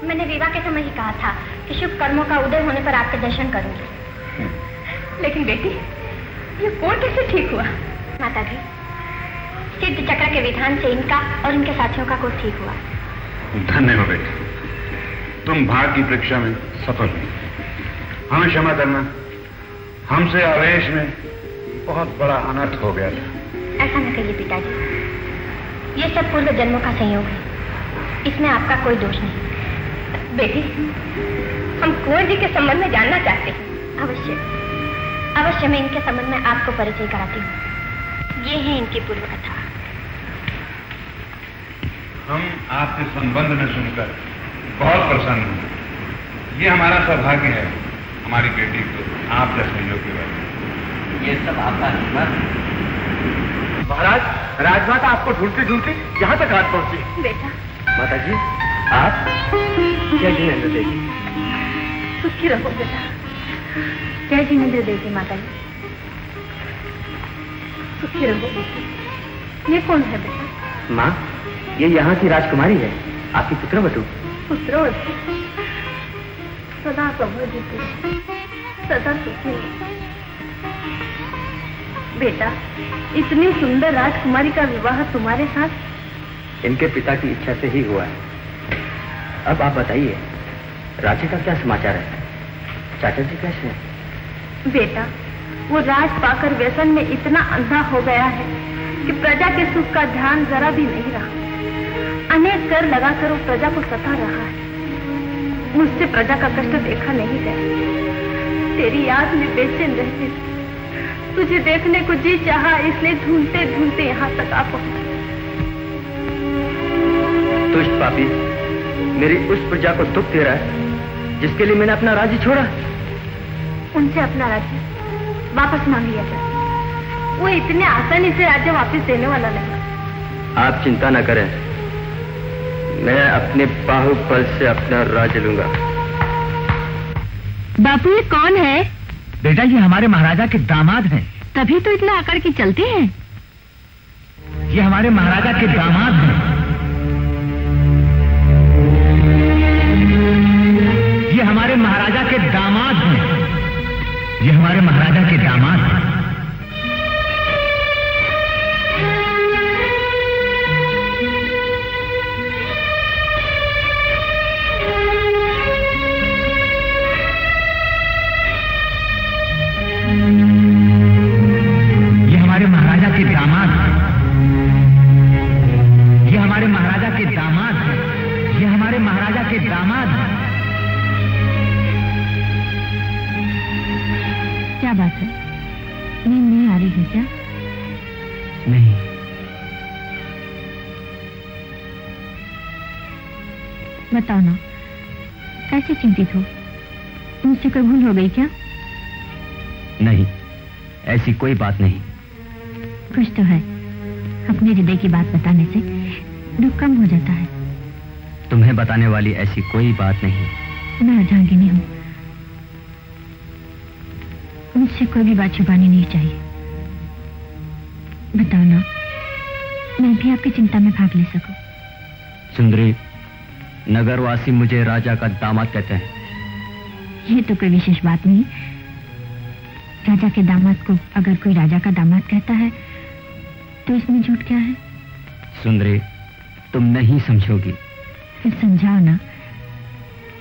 मैंने विवाह के समय ही कहा था कि शुभ कर्मों का उदय होने पर आपके दर्शन करूंगी। लेकिन बेटी, ये कोढ़ कैसे ठीक हुआ? माताजी, सिद्ध चक्र के विधान से इनका और इनके साथियों का कोढ़ ठीक हुआ। धन्य हो बेटी, तुम भाग्य की परीक्षा में सफल हुई। हमें क्षमा करना, हमसे आवेश में बहुत बड़ा अनर्थ हो गया था। ऐसा न कहिए पिताजी, ये सब पूर्व जन्मों का संयोग है, इसमें आपका कोई दोष नहीं। बेटी, हम कुंवर जी के संबंध में जानना चाहते हैं। अवश्य अवश्य, मैं इनके संबंध में आपको परिचय कराती हूँ। ये है इनकी पूर्व कथा। हम आपके संबंध में सुनकर बहुत प्रसन्न हैं। ये हमारा सौभाग्य है, हमारी बेटी को आप जैसे योग्य बने। ये सब आपका आशीर्वाद। महाराज, राजमाता आपको ढूंढती ढूंढती यहाँ तक हाथ पहुंची। बेटा, माता जी, आप जय जिनेन्द्र देवी। सुखी रहो बेटा। जय जिनेन्द्र देवी माता जी। सुखी रहो। ये कौन है बेटा? माँ, ये यहाँ की राजकुमारी है, आपकी पुत्रवधू। पुत्रवधू? सदा समृद्धि, सदा सुखी। बेटा, इतनी सुंदर राजकुमारी का विवाह तुम्हारे साथ? इनके पिता की इच्छा से ही हुआ है। अब आप बताइए, राजे का क्या समाचार है? चाचा जी कैसे हैं? बेटा, वो राज पाकर व्यसन में इतना अंधा हो गया है कि प्रजा के सुख का ध्यान जरा भी नहीं रहा। अनेक कर लगाकर वो प्रजा को सता रहा है। मुझसे प्रजा का कष्ट देखा नहीं गया। तेरी याद में बेचैन रहती थी। तुझे देखने को जी चाहा, इसलिए ढूंढते ढूंढते यहाँ तक आ पहुंचा। दुष्ट पापी, मेरी उस प्रजा को दुख दे रहा है जिसके लिए मैंने अपना राज्य छोड़ा। उनसे अपना राज्य वापस मांग लिया जाए। वो इतने आसानी से राज्य वापस देने वाला नहीं। आप चिंता न करें, मैं अपने बाहुबल से अपना राज्य लूंगा। बापू, ये कौन है? बेटा, ये हमारे महाराजा के दामाद हैं। तभी तो इतना आकर के चलते हैं। ये हमारे महाराजा के दामाद हैं। ये हमारे महाराजा के दामाद हैं। ये हमारे महाराजा के दामाद हैं। ये हमारे महाराजा के दामाद हैं। ये हमारे महाराजा के दामाद हैं। ये हमारे महाराजा के दामाद हैं। क्या बात है? नींद नहीं आ रही है क्या? नहीं। बताओ ना, कैसे चिंतित हो? मुझसे कोई भूल हो गई क्या? नहीं, ऐसी कोई बात नहीं। कुछ तो है। अपने हृदय की बात बताने से दुख कम हो जाता है। तुम्हें बताने वाली ऐसी कोई बात नहीं। मैं अर्धांगिनी हूँ, मुझसे कोई भी बात छुपानी नहीं चाहिए। बताओ ना, मैं भी आपकी चिंता में भाग ले सकूं। सुंदरी, नगरवासी मुझे राजा का दामाद कहते हैं। ये तो कोई विशेष बात नहीं। राजा के दामाद को अगर कोई राजा का दामाद कहता है तो इसमें झूठ क्या है? सुंदरी, तुम नहीं समझोगी। फिर समझाओ ना।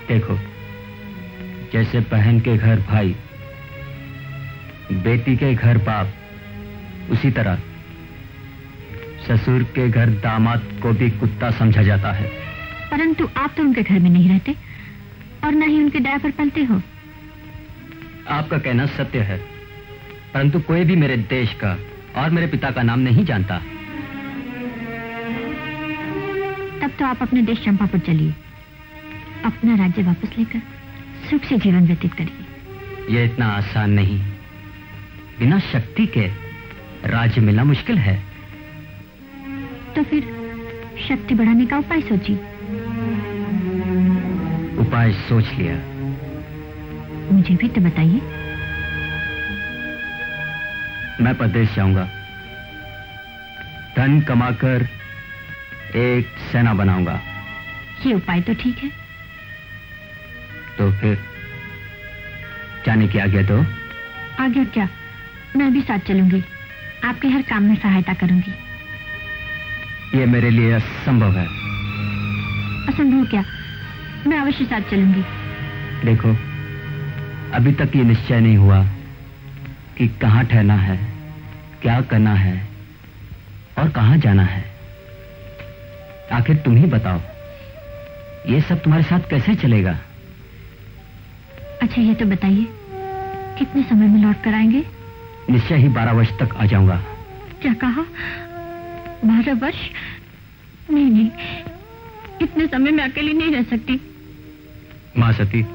देखो, जैसे बहन के घर भाई, बेटी के घर बाप, उसी तरह ससुर के घर दामाद को भी कुत्ता समझा जाता है। परंतु आप तो उनके घर में नहीं रहते और न ही उनके दया पर पलते हो। आपका कहना सत्य है, परंतु कोई भी मेरे देश का और मेरे पिता का नाम नहीं जानता। तब तो आप अपने देश चंपापुर चलिए, अपना राज्य वापस लेकर सुख से जीवन व्यतीत करिए। यह इतना आसान नहीं। बिना शक्ति के राज्य मिलना मुश्किल है। तो फिर शक्ति बढ़ाने का उपाय सोचिए। उपाय सोच लिया। मुझे भी तो बताइए। मैं प्रदेश जाऊंगा, धन कमाकर एक सेना बनाऊंगा। ये उपाय तो ठीक है। तो फिर जाने की आज्ञा दो। आज्ञा क्या, मैं भी साथ चलूंगी, आपके हर काम में सहायता करूंगी। ये मेरे लिए असंभव है। असंभव क्या, मैं अवश्य साथ चलूंगी। देखो, अभी तक ये निश्चय नहीं हुआ कि कहाँ ठहरना है, क्या करना है और कहाँ जाना है। आखिर तुम ही बताओ, ये सब तुम्हारे साथ कैसे चलेगा? अच्छा, ये तो बताइए, कितने समय में लौट कर आएंगे? निश्चय ही 12 वर्ष तक आ जाऊंगा। क्या कहा? 12 वर्ष? नहीं नहीं, इतने समय में अकेली नहीं रह सकती। मां सती,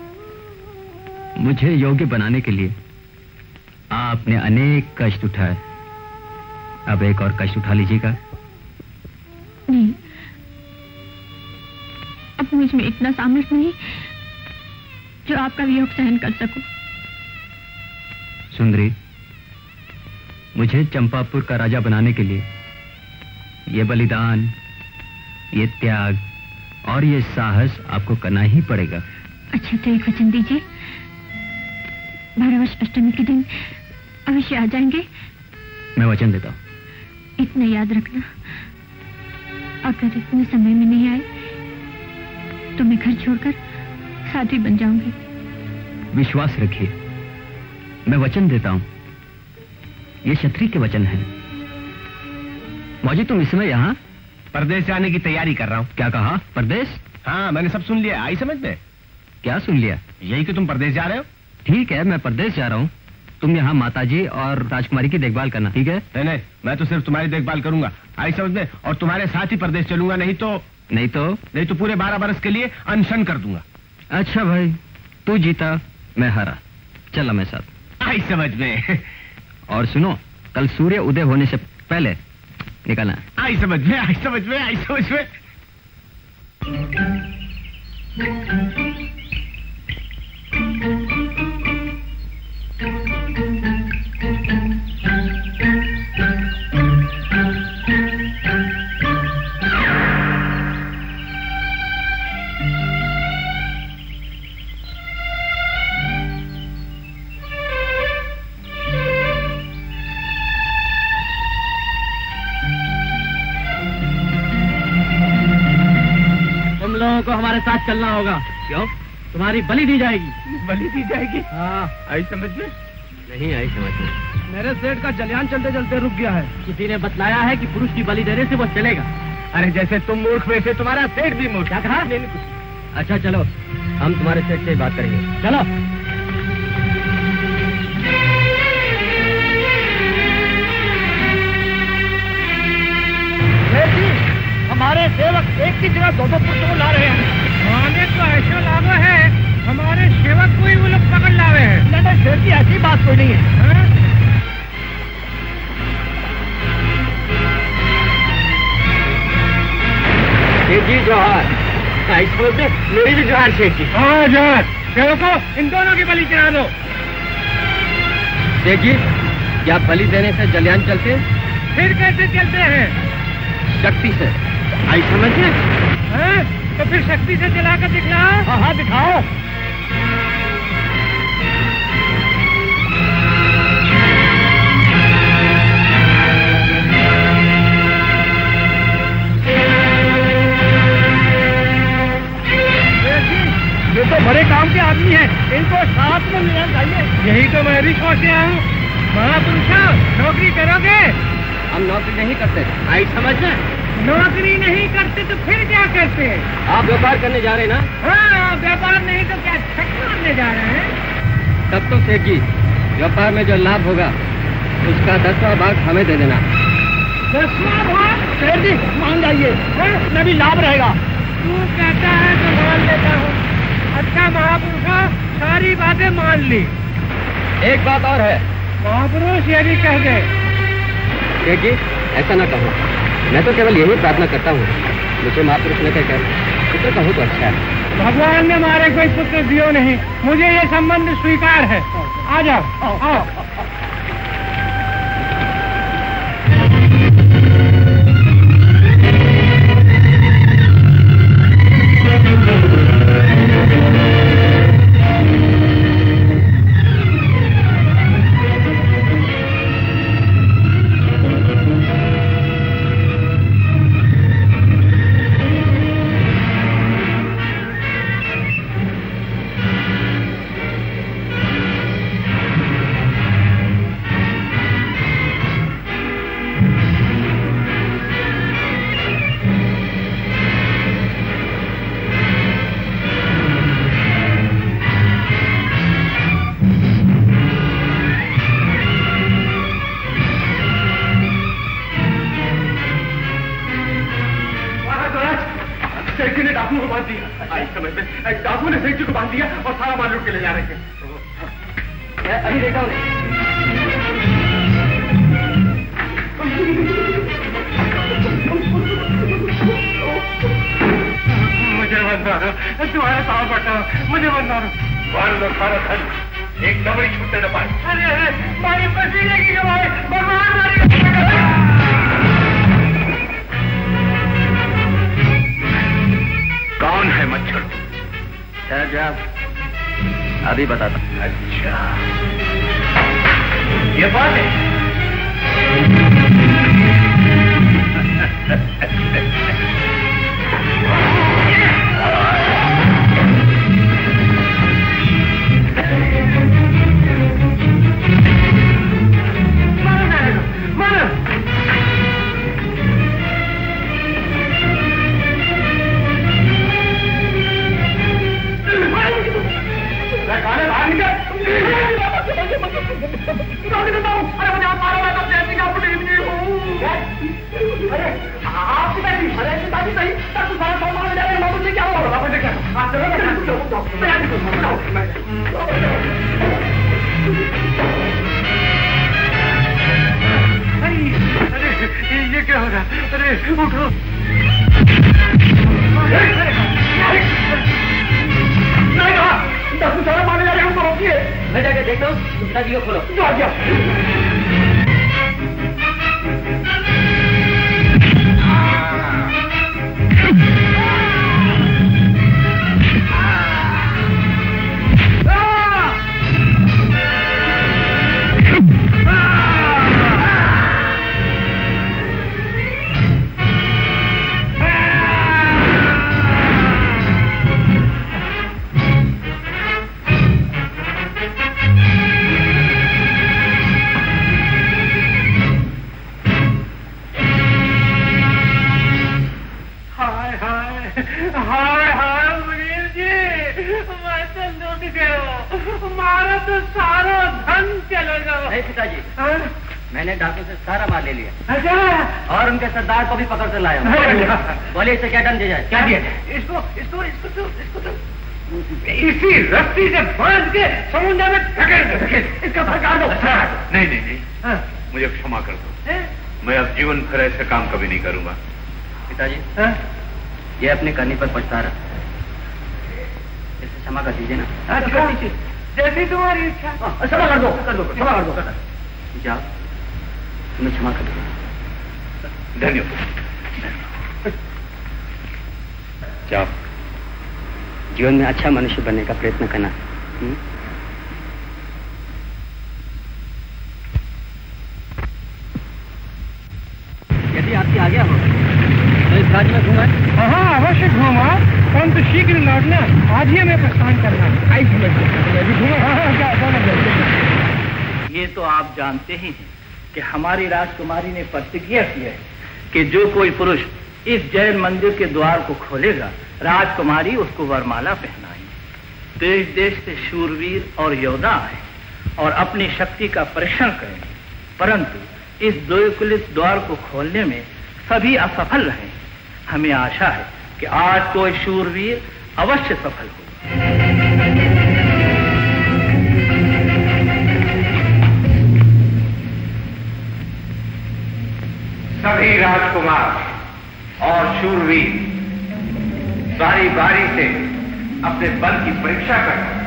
मुझे योग्य बनाने के लिए आपने अनेक कष्ट उठाए, अब एक और कष्ट उठा लीजिएगा। नहीं, अब मुझ में इतना सामर्थ्य नहीं जो आपका वियोग सहन कर सकूं। सुंदरी, मुझे चंपापुर का राजा बनाने के लिए ये बलिदान, ये त्याग और ये साहस आपको करना ही पड़ेगा। अच्छा, तो एक वचन दीजिए, 12 वर्ष अष्टमी के दिन अवश्य आ जाएंगे। मैं वचन देता हूँ। इतना याद रखना, अगर इतने समय में नहीं आए तो मैं घर छोड़कर साध्वी बन जाऊंगी। विश्वास रखिए, मैं वचन देता हूँ। ये क्षत्रिय के वचन है। मौजी, तुम इस समय यहाँ? परदेश जाने की तैयारी कर रहा हूँ। क्या कहा? परदेश? हाँ, मैंने सब सुन लिया। आई समझ में? क्या सुन लिया? यही कि तुम परदेश जा रहे हो। ठीक है, मैं परदेश जा रहा हूँ। तुम यहाँ माताजी और राजकुमारी की देखभाल करना, ठीक है? नहीं, मैं तो सिर्फ तुम्हारी देखभाल करूंगा। आई समझ में? और तुम्हारे साथ ही परदेश चलूंगा। नहीं तो पूरे 12 बरस के लिए अनशन कर दूंगा। अच्छा भाई, तू जीता मैं हारा, चला मैं साथ। आई समझ में? और सुनो, कल सूर्य उदय होने से पहले निकलना। आई समझ में, आई समझ में, आई समझ में। को हमारे साथ चलना होगा। क्यों? तुम्हारी बलि दी जाएगी। बलि दी जाएगी? हाँ। आई समझ में? नहीं आई समझ में। मेरे सेठ का जलियान चलते चलते रुक गया है। किसी ने बतलाया है कि पुरुष की बलि देने से वो चलेगा। अरे जैसे तुम मूर्ख, वैसे तुम्हारा सेठ भी मूर्ख। क्या कहा? अच्छा चलो, हम तुम्हारे सेठ से बात करेंगे। चलो। सेठ जी, हमारे सेवक एक की जगह 2 पुरुषों को ला रहे हैं। आने तो ऐसा लावा है, हमारे सेवक को ही वो लोग पकड़ लावे हैं। नहीं, सेठ जी, ऐसी बात कोई नहीं है। सेठ जी जोहार। मेरी भी जोहार सेठ जी। हाँ जोहार। सेवकों, इन दोनों की बलि चढ़ा दो। सेठ जी, क्या बलि देने से जलियान चलते हैं? फिर कैसे चलते हैं? शक्ति से। आई समझ में? तो फिर शक्ति से जलाकर दिखलाओ। हाँ हाँ, दिखाओ। इनको साथ में लेना चाहिए। यही तो मैं भी सोच रहा हूँ। महापुरुषा, नौकरी करोगे? हम नौकरी नहीं करते, आई समझना। नौकरी नहीं करते तो फिर क्या करते? आप व्यापार करने जा रहे हैं ना? हाँ, व्यापार नहीं तो क्या छक मारने जा रहे हैं? तब तो सेठ जी, व्यापार में जो लाभ होगा उसका 10वां भाग हमें दे देना। 10वां भाग? सेठ जी मान जाइए, उसमें भी लाभ रहेगा। तू कहता है तो मान लेता हूँ। अच्छा महापुरुषा, सारी बातें मान ली। एक बात और है। महापुरुष यदि कह दे। सेठ जी ऐसा ना कहो, मैं तो केवल यही प्रार्थना करता हूँ, मुझे महापुरुष ने कहकर पुत्र कहो तो अच्छा है। भगवान ने हमारे कोई पुत्र दियो नहीं, मुझे ये संबंध स्वीकार है। आ जाओ, आओ। डाकू ने सेठ जी को बांध दिया और सारा माल लूट के ले जा रहे थे। अभी देखा उन्हें। मुझे मत मारो, तुम्हारे पाँव पड़ता हूँ, मुझे मत मारो। मार लो सारा धन, एक नवरी छूटने न पाए। अरे अरे, मारी पसीने की कमाई, भगवान मारी। कौन है मच्छर? साहब अभी बताता। अच्छा, ये बात है। ये क्या हो रहा? अरे उठो। नहीं कहा, 10 सारा मारने जा रहे हैं, हमको रोकिए। मैं जाके देखता हूँ, पिताजी को खोलो। आ गया। हाय हाय मुनीर जी, मैं तो लूट गया, हमारा तो सारा धन चलेगा। नहीं पिताजी, मैंने डाकू से सारा माल ले लिया। अच्छा, और उनके सरदार को भी पकड़ कर लाया हूँ। बोले इसे क्या दंड दिया जाए? क्या दिया? इसको इसी रस्सी से बांध के समुद्र में धकेल दो। इसका सरकार दो। नहीं, मुझे क्षमा कर दो। मैं अब जीवन भर ऐसे काम कभी नहीं करूंगा। पिताजी, ये अपने करने पर पछता रहा, इसे क्षमा कर दीजिए ना। अच्छा, जैसी तुम्हारी इच्छा। क्षमा कर दो, क्षमा कर दो। जाओ, तुम्हें क्षमा कर दो। धन्यवाद। जाओ, जीवन में अच्छा मनुष्य बनने का प्रयत्न करना। यदि आपकी आज्ञा हो तो इस राज्य में घूमा। हाँ, अवश्य घूमा। कौन तो शीघ्र लौटना, आज ही हमें प्रस्थान करना। आई समझ मैं भी घूमा। हाँ समझ। ये तो आप जानते ही हैं कि हमारी राजकुमारी ने प्रतिज्ञा की है कि जो कोई पुरुष इस जैन मंदिर के द्वार को खोलेगा, राजकुमारी उसको वरमाला पहनाएंगे। देश देश से शूरवीर और योद्धा आए और अपनी शक्ति का परीक्षण करेंगे, परंतु इस द्वैकुलित द्वार को खोलने में सभी असफल रहे। हमें आशा है कि आज कोई शूरवीर अवश्य सफल हो। सभी राजकुमार और शूरवीर बारी बारी से अपने बल की परीक्षा करना।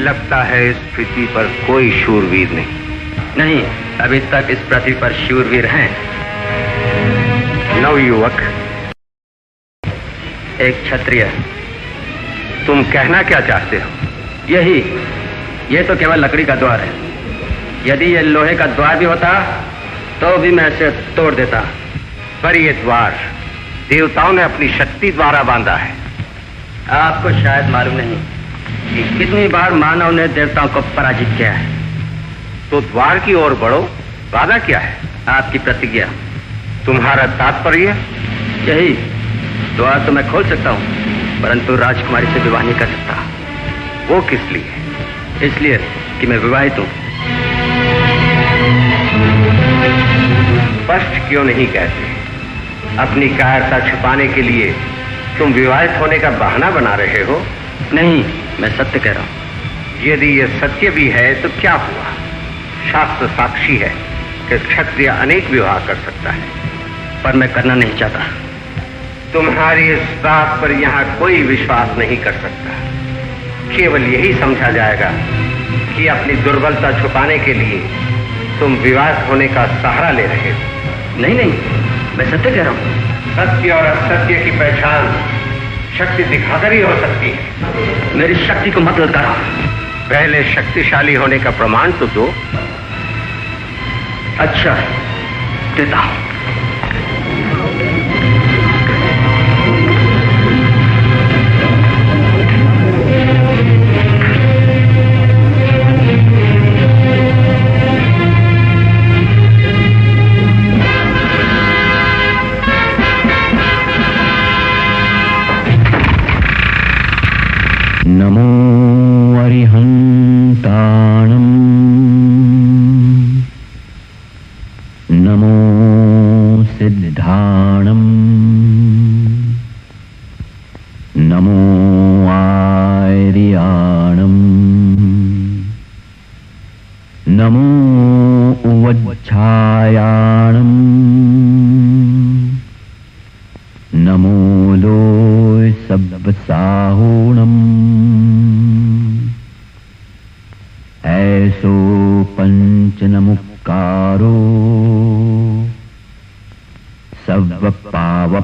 लगता है इस पृथ्वी पर कोई शूरवीर नहीं। अभी तक इस पृथ्वी पर शूरवीर हैं। नवयुवक, एक क्षत्रिय। तुम कहना क्या चाहते हो? यही, ये तो केवल लकड़ी का द्वार है। यदि ये लोहे का द्वार भी होता तो भी मैं इसे तोड़ देता। पर ये द्वार देवताओं ने अपनी शक्ति द्वारा बांधा है। आपको शायद मालूम नहीं कि कितनी बार मानव ने देवताओं को पराजित किया है। तो द्वार की ओर बढ़ो। वादा क्या है? आपकी प्रतिज्ञा। तुम्हारा तात्पर्य? यही, द्वार तो मैं खोल सकता हूँ, परंतु राजकुमारी से विवाह नहीं कर सकता। वो किस लिए? इसलिए कि मैं विवाहित हूँ। स्पष्ट क्यों नहीं कहते? अपनी कायरता छुपाने के लिए तुम विवाहित होने का बहाना बना रहे हो। नहीं, मैं सत्य कह रहा हूं। यदि ये सत्य भी है तो क्या हुआ? शास्त्र साक्षी है कि क्षत्रिय अनेक विवाह कर सकता है, पर मैं करना नहीं चाहता। तुम्हारी इस बात पर यहाँ कोई विश्वास नहीं कर सकता। केवल यही समझा जाएगा कि अपनी दुर्बलता छुपाने के लिए तुम विवाह होने का सहारा ले रहे हो। नहीं, मैं सत्य कह रहा हूँ। सत्य और असत्य की पहचान शक्ति दिखाकर ही हो सकती है। मेरी शक्ति को मत ललकारो। पहले शक्तिशाली होने का प्रमाण तो दो। अच्छा, देता हूं। नमो अरिहंत वैयाकाणम् नमो सिद्धाणम् नमो आर्याणम् नमो उवच्छायाणम् नमो लोय सब्बसाहुणम् ऐसो पंचनमुक्कारो सव्वपावप्पणासनो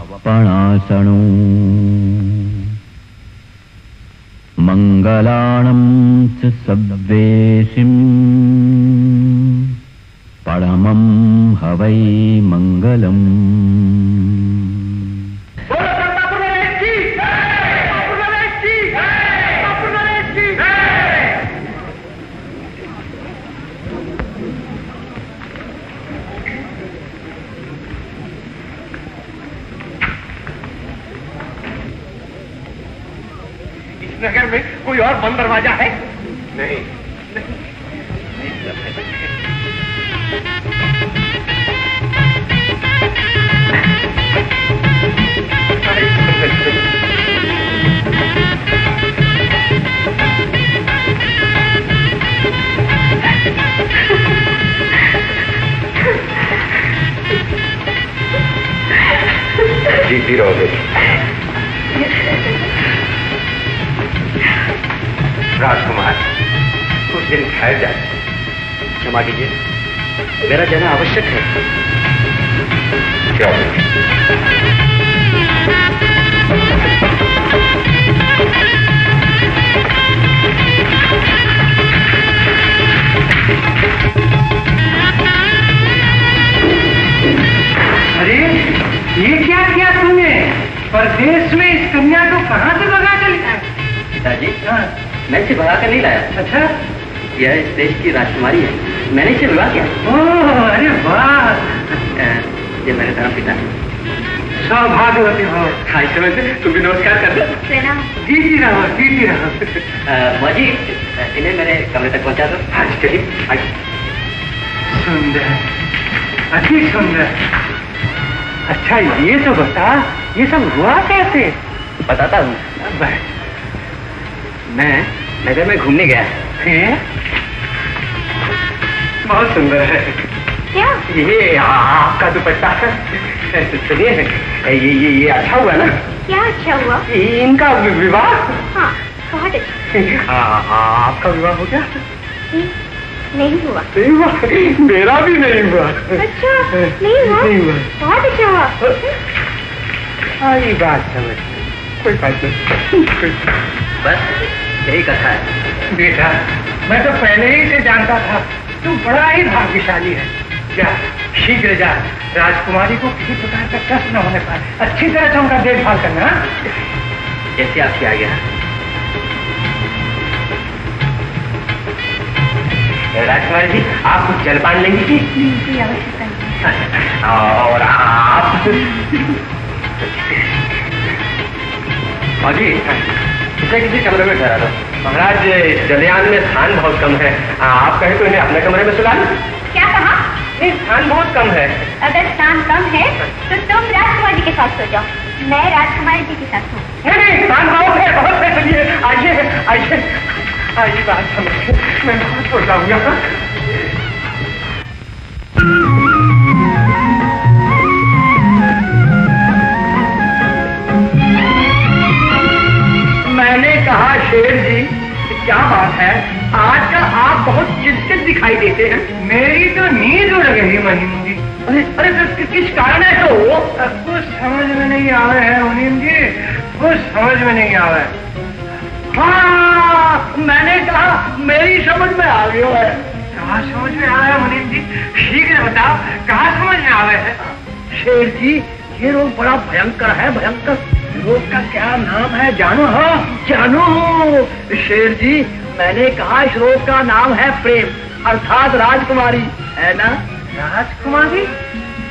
मंगलाणं च सव्वेशिम् परमं हवै मंगलम्। नगर में कोई और बंद दरवाजा है? नहीं, जीती रहोगे। राजकुमार, कुछ दिन ठहर जाए। क्षमा कीजिए, मेरा जाना आवश्यक है। क्या? अरे ये क्या किया तुमने? परदेश में इस कन्या को कहाँ से भगा कर लाया? पिताजी, मैं इसे भगा कर नहीं लाया। अच्छा, यह इस देश की राजकुमारी है, मैंने इसे विवाह किया। ओह, अरे वाह! ये मेरे धर्म पिता है। सौभाग्यवती हो। हाय समझ, तुम भी नमस्कार कर दो। जीती रहो, जीती रहो। मौजी, इन्हें मेरे कमरे तक पहुंचा दो। आज चलिए। सुंदर, अति सुंदर। अच्छा ये तो बता, ये सब हुआ कैसे? बताता हूँ। मैं नगर में घूमने गया। बहुत सुंदर है। क्या? ये आपका दुपट्टा। सुनिए, ये अच्छा हुआ ना? क्या अच्छा हुआ? इनका विवाह। हाँ, बहुत अच्छा। आपका विवाह हो गया? नहीं हुआ। नहीं हुआ, मेरा भी नहीं हुआ। अच्छा, नहीं हुआ? नहीं हुआ। बहुत अच्छा हुआ। सारी बात समझ, कोई बात नहीं। बस यही कथा है। बेटा, मैं तो पहले ही से जानता था तू बड़ा ही भाग्यशाली है। जा, शीघ्र जा, राजकुमारी को किसी प्रकार का कष्ट न होने पाए। अच्छी तरह से उनका देखभाल करना। जैसे आपकी आज्ञा। राजकुमारी जी, आप कुछ जलपान लेंगी थी? कोई आवश्यकता नहीं। और आप? मौजी, इसे किसी कमरे में ठहरा दो। महाराज, जलयान में स्थान बहुत कम है। आप कहें तो इन्हें अपने कमरे में सुला लें। क्या कहा? नहीं, स्थान बहुत कम है। अगर स्थान कम है तो तुम राजकुमारी के साथ सो जाओ, मैं राजकुमारी जी के साथ हूँ। नहीं, स्थान बहुत है, बहुत है। चलिए, आइए आइए आइए, बात समझिए, मैं बहुत सो जाऊंगा। मैंने कहा शेर जी, क्या बात है, आजकल आप बहुत चिंतित दिखाई देते हैं। मेरी तो नींद उड़ गई महीन। अरे किस कारण है? तो कुछ समझ में नहीं आ रहा है मुनीम जी, कुछ समझ में नहीं आ रहा है। हाँ, मैंने कहा मेरी समझ में आ गया है। कहाँ समझ में आ रहा है मुनीम जी? शीघ्र बताओ, कहाँ समझ में आ रहा है? शेर जी, ये रोग बड़ा भयंकर है, भयंकर। रोग का क्या नाम है जानो? हाँ जानो शेर जी, मैंने कहा इस रोग का नाम है प्रेम, अर्थात राजकुमारी, है ना? राजकुमारी?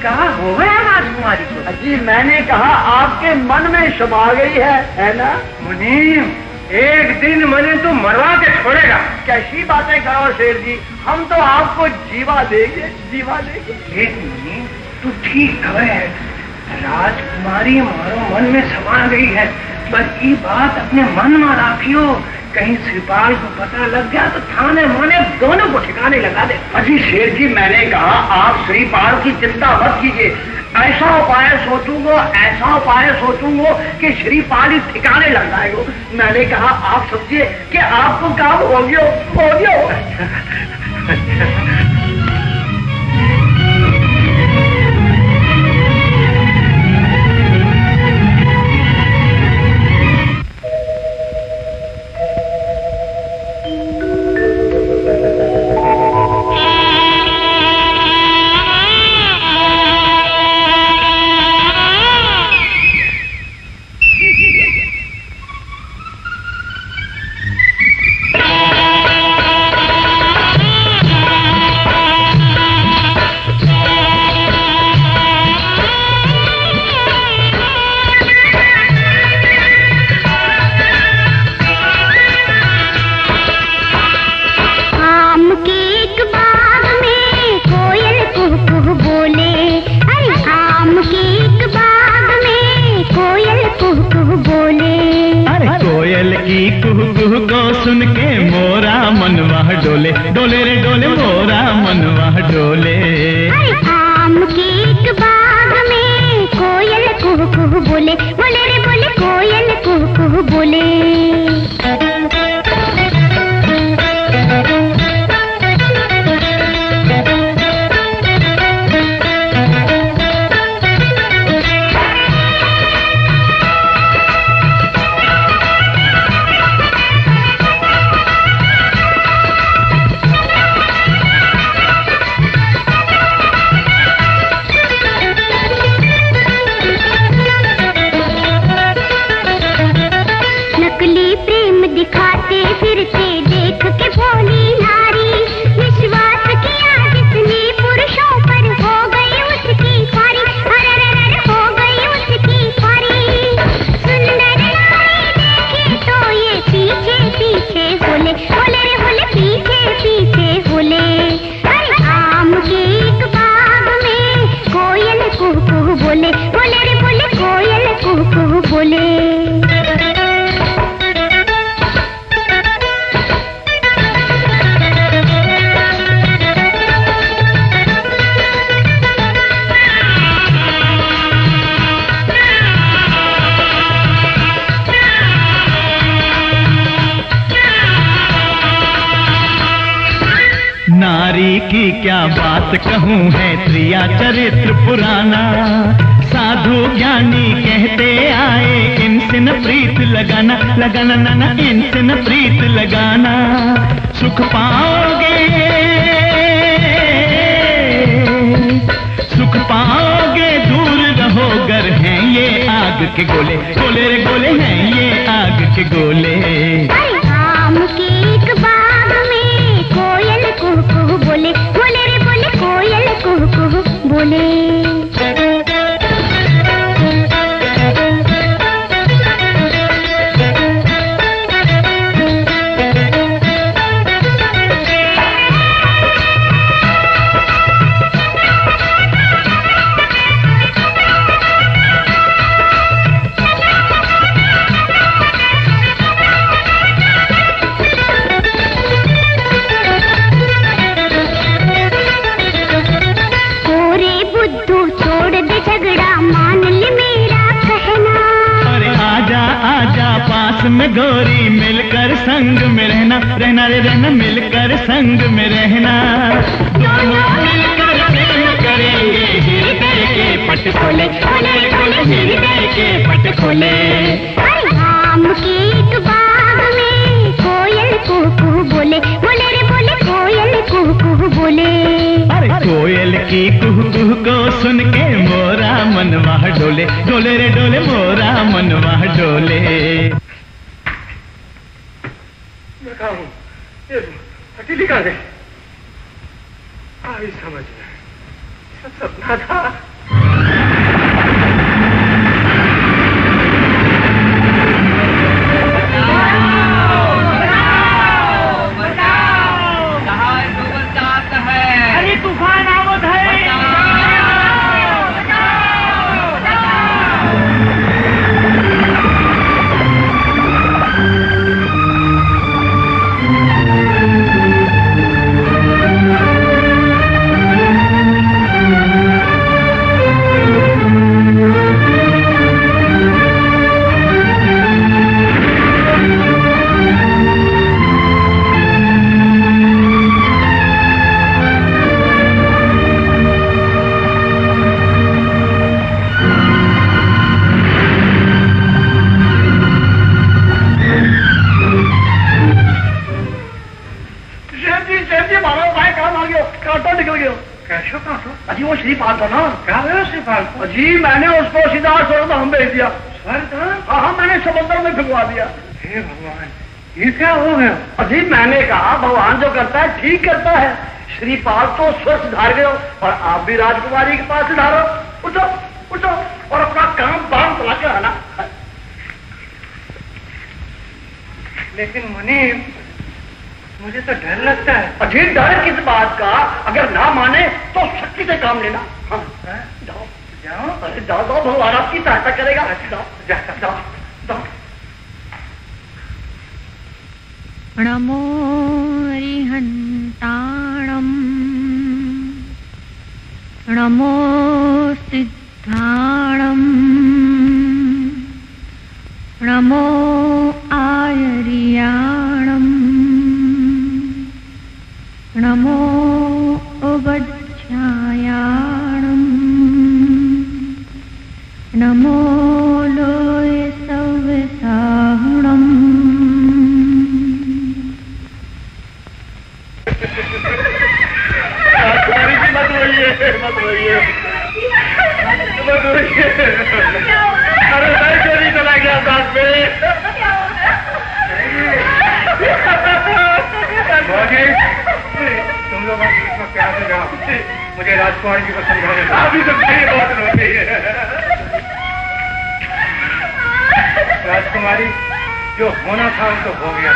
कहा हो गया राजकुमारी को? जी मैंने कहा आपके मन में समा गई है ना? मुनीम, एक दिन मैंने तो मरवा के छोड़ेगा। कैसी बातें करो शेर जी, हम तो आपको जीवा देंगे, जीवा देंगे। तू ठीक है, राजकुमारी हमारो मन में समा गई है, पर ये बात अपने मन में रखियो, कहीं श्रीपाल को पता लग गया तो थाने माने दोनों को ठिकाने लगा दे। अजी शेर जी, मैंने कहा आप श्रीपाल की चिंता मत कीजिए, ऐसा उपाय सोचूंगा कि श्रीपाल ही ठिकाने लग जाएगा। मैंने कहा आप समझिए कि आपको काम हो गया। नारी की क्या बात कहूँ है त्रिया चरित्र पुराना, साधु ज्ञानी कहते आए इनसे न प्रीत लगाना, लगाना ना इनसे न प्रीत लगाना। सुख पाओगे दूर रहो गर हैं ये आग के गोले, गोले रे गोले हैं ये आग के गोले। आम के एक बाग में कोयल कुहू कुहू बोले, बोले रे बोले कोयल कुहू कुहू बोले। में गोरी मिलकर संग में रहना, रहना रे रहना मिलकर संग में रहना। दोनों मिलकर प्रेम करेंगे हृदय के पट खोले, खोले खोले हृदय के पट खोले। आम के एक बाग में कोयल कुहू कुहू बोले, बोले रे बोले कोयल कुहू कुहू बोले। अरे कोयल की कुहू कुहू को सुन के मोरा मनवा डोले, डोले रे डोले मोरा मनवा डोले। ये हथेली कहाँ गई? आई समझ में, सब सपना था। बचाओ शेर जी मारो भाई काम आ गयो, कांटो निकल गयो। कैसो कांटो? अजी वो श्रीपाल था ना। क्या है श्रीपाल को? जी मैंने उसको सीधा स्वर्ग में हम भेज दिया। स्वर्ग? हाँ मैंने समुद्र में भिगवा दिया। हे भगवान, ये क्या हो गया? अजी मैंने कहा भगवान जो करता है ठीक करता है। श्रीपाल तो स्वर्ग सुधार गए और आप भी राजकुमारी के पास सुधारो। उठो उठो और अपना काम बाम चला कर आना। लेकिन मुनि, मुझे तो डर लगता है। अजी डर किस बात का? अगर ना माने तो शक्ति से काम लेना। हाँ जाओ जाओ। अरे जाओ जाओ, भगवान आपकी सहायता करेगा। जाओ जाता जाओ जाओ। नमो हरिहन्ताणम् नमो सिद्धाणम् नमो आयर्याणम् नमो उवध्यायाणम् नमो लोय सविसाहुणम्। मत रोइए अरे मैं चोरी चला गया साथ में। तुम लोग इसमें क्या से जाओ, मुझे राजकुमारी जी को समझाने का। अभी तो मेरी बात हो गई है। राजकुमारी, जो होना था वो तो हो गया।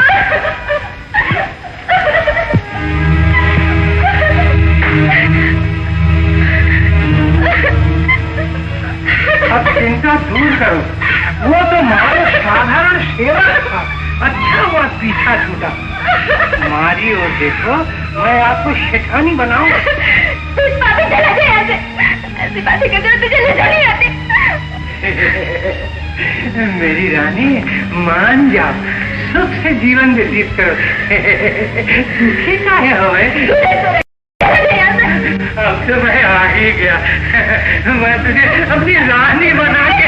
अब चिंता दूर करो, वो तो मारो साधारण सेवक था। अच्छा हुआ पीछा छूटा। मारी और देखो, मैं आपको शैतानी बनाऊंगा। चला जाए ऐसे, ऐसी बातें करते हुए तुझे लज्जा नहीं आती? मेरी रानी मान जाओ, सुख से जीवन व्यतीत करो। दुखी काहे होए? अब तो मैं आ ही गया। मैं तुझे अपनी रानी बना के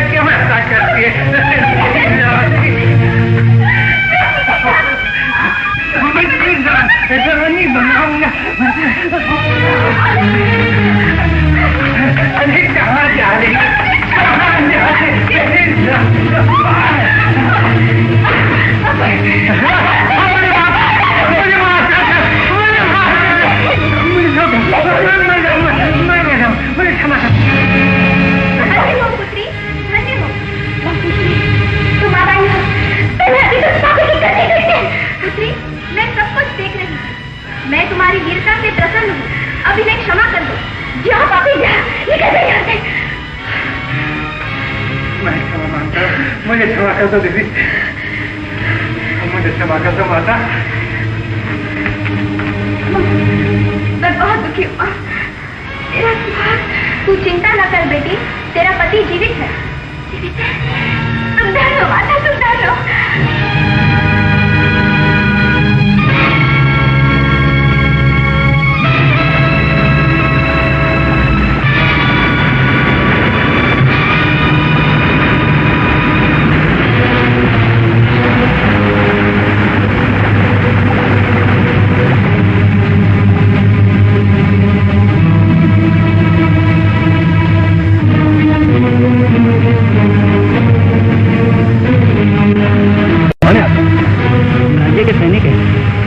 क्यों ऐसा करती है? रानी बनाऊंगा। अरे कहाँ जा रही? कहाँ जा रही? मैं सब कुछ देख रही हूँ। मैं तुम्हारी वीरता से प्रसन्न हूँ। अब इन्हें क्षमा कर दो। जाओ पापी, जा निकल जाए यहाँ से। मैं क्षमा मांगता हूँ, मुझे क्षमा कर दो दीदी, मुझे क्षमा कर दो माता। मैं बहुत दुखी हूँ। तेरा सुभाष, तू चिंता न कर बेटी, तेरा पति जीवित है। जीवित है? तुम डर लो माता, तुम डर लो।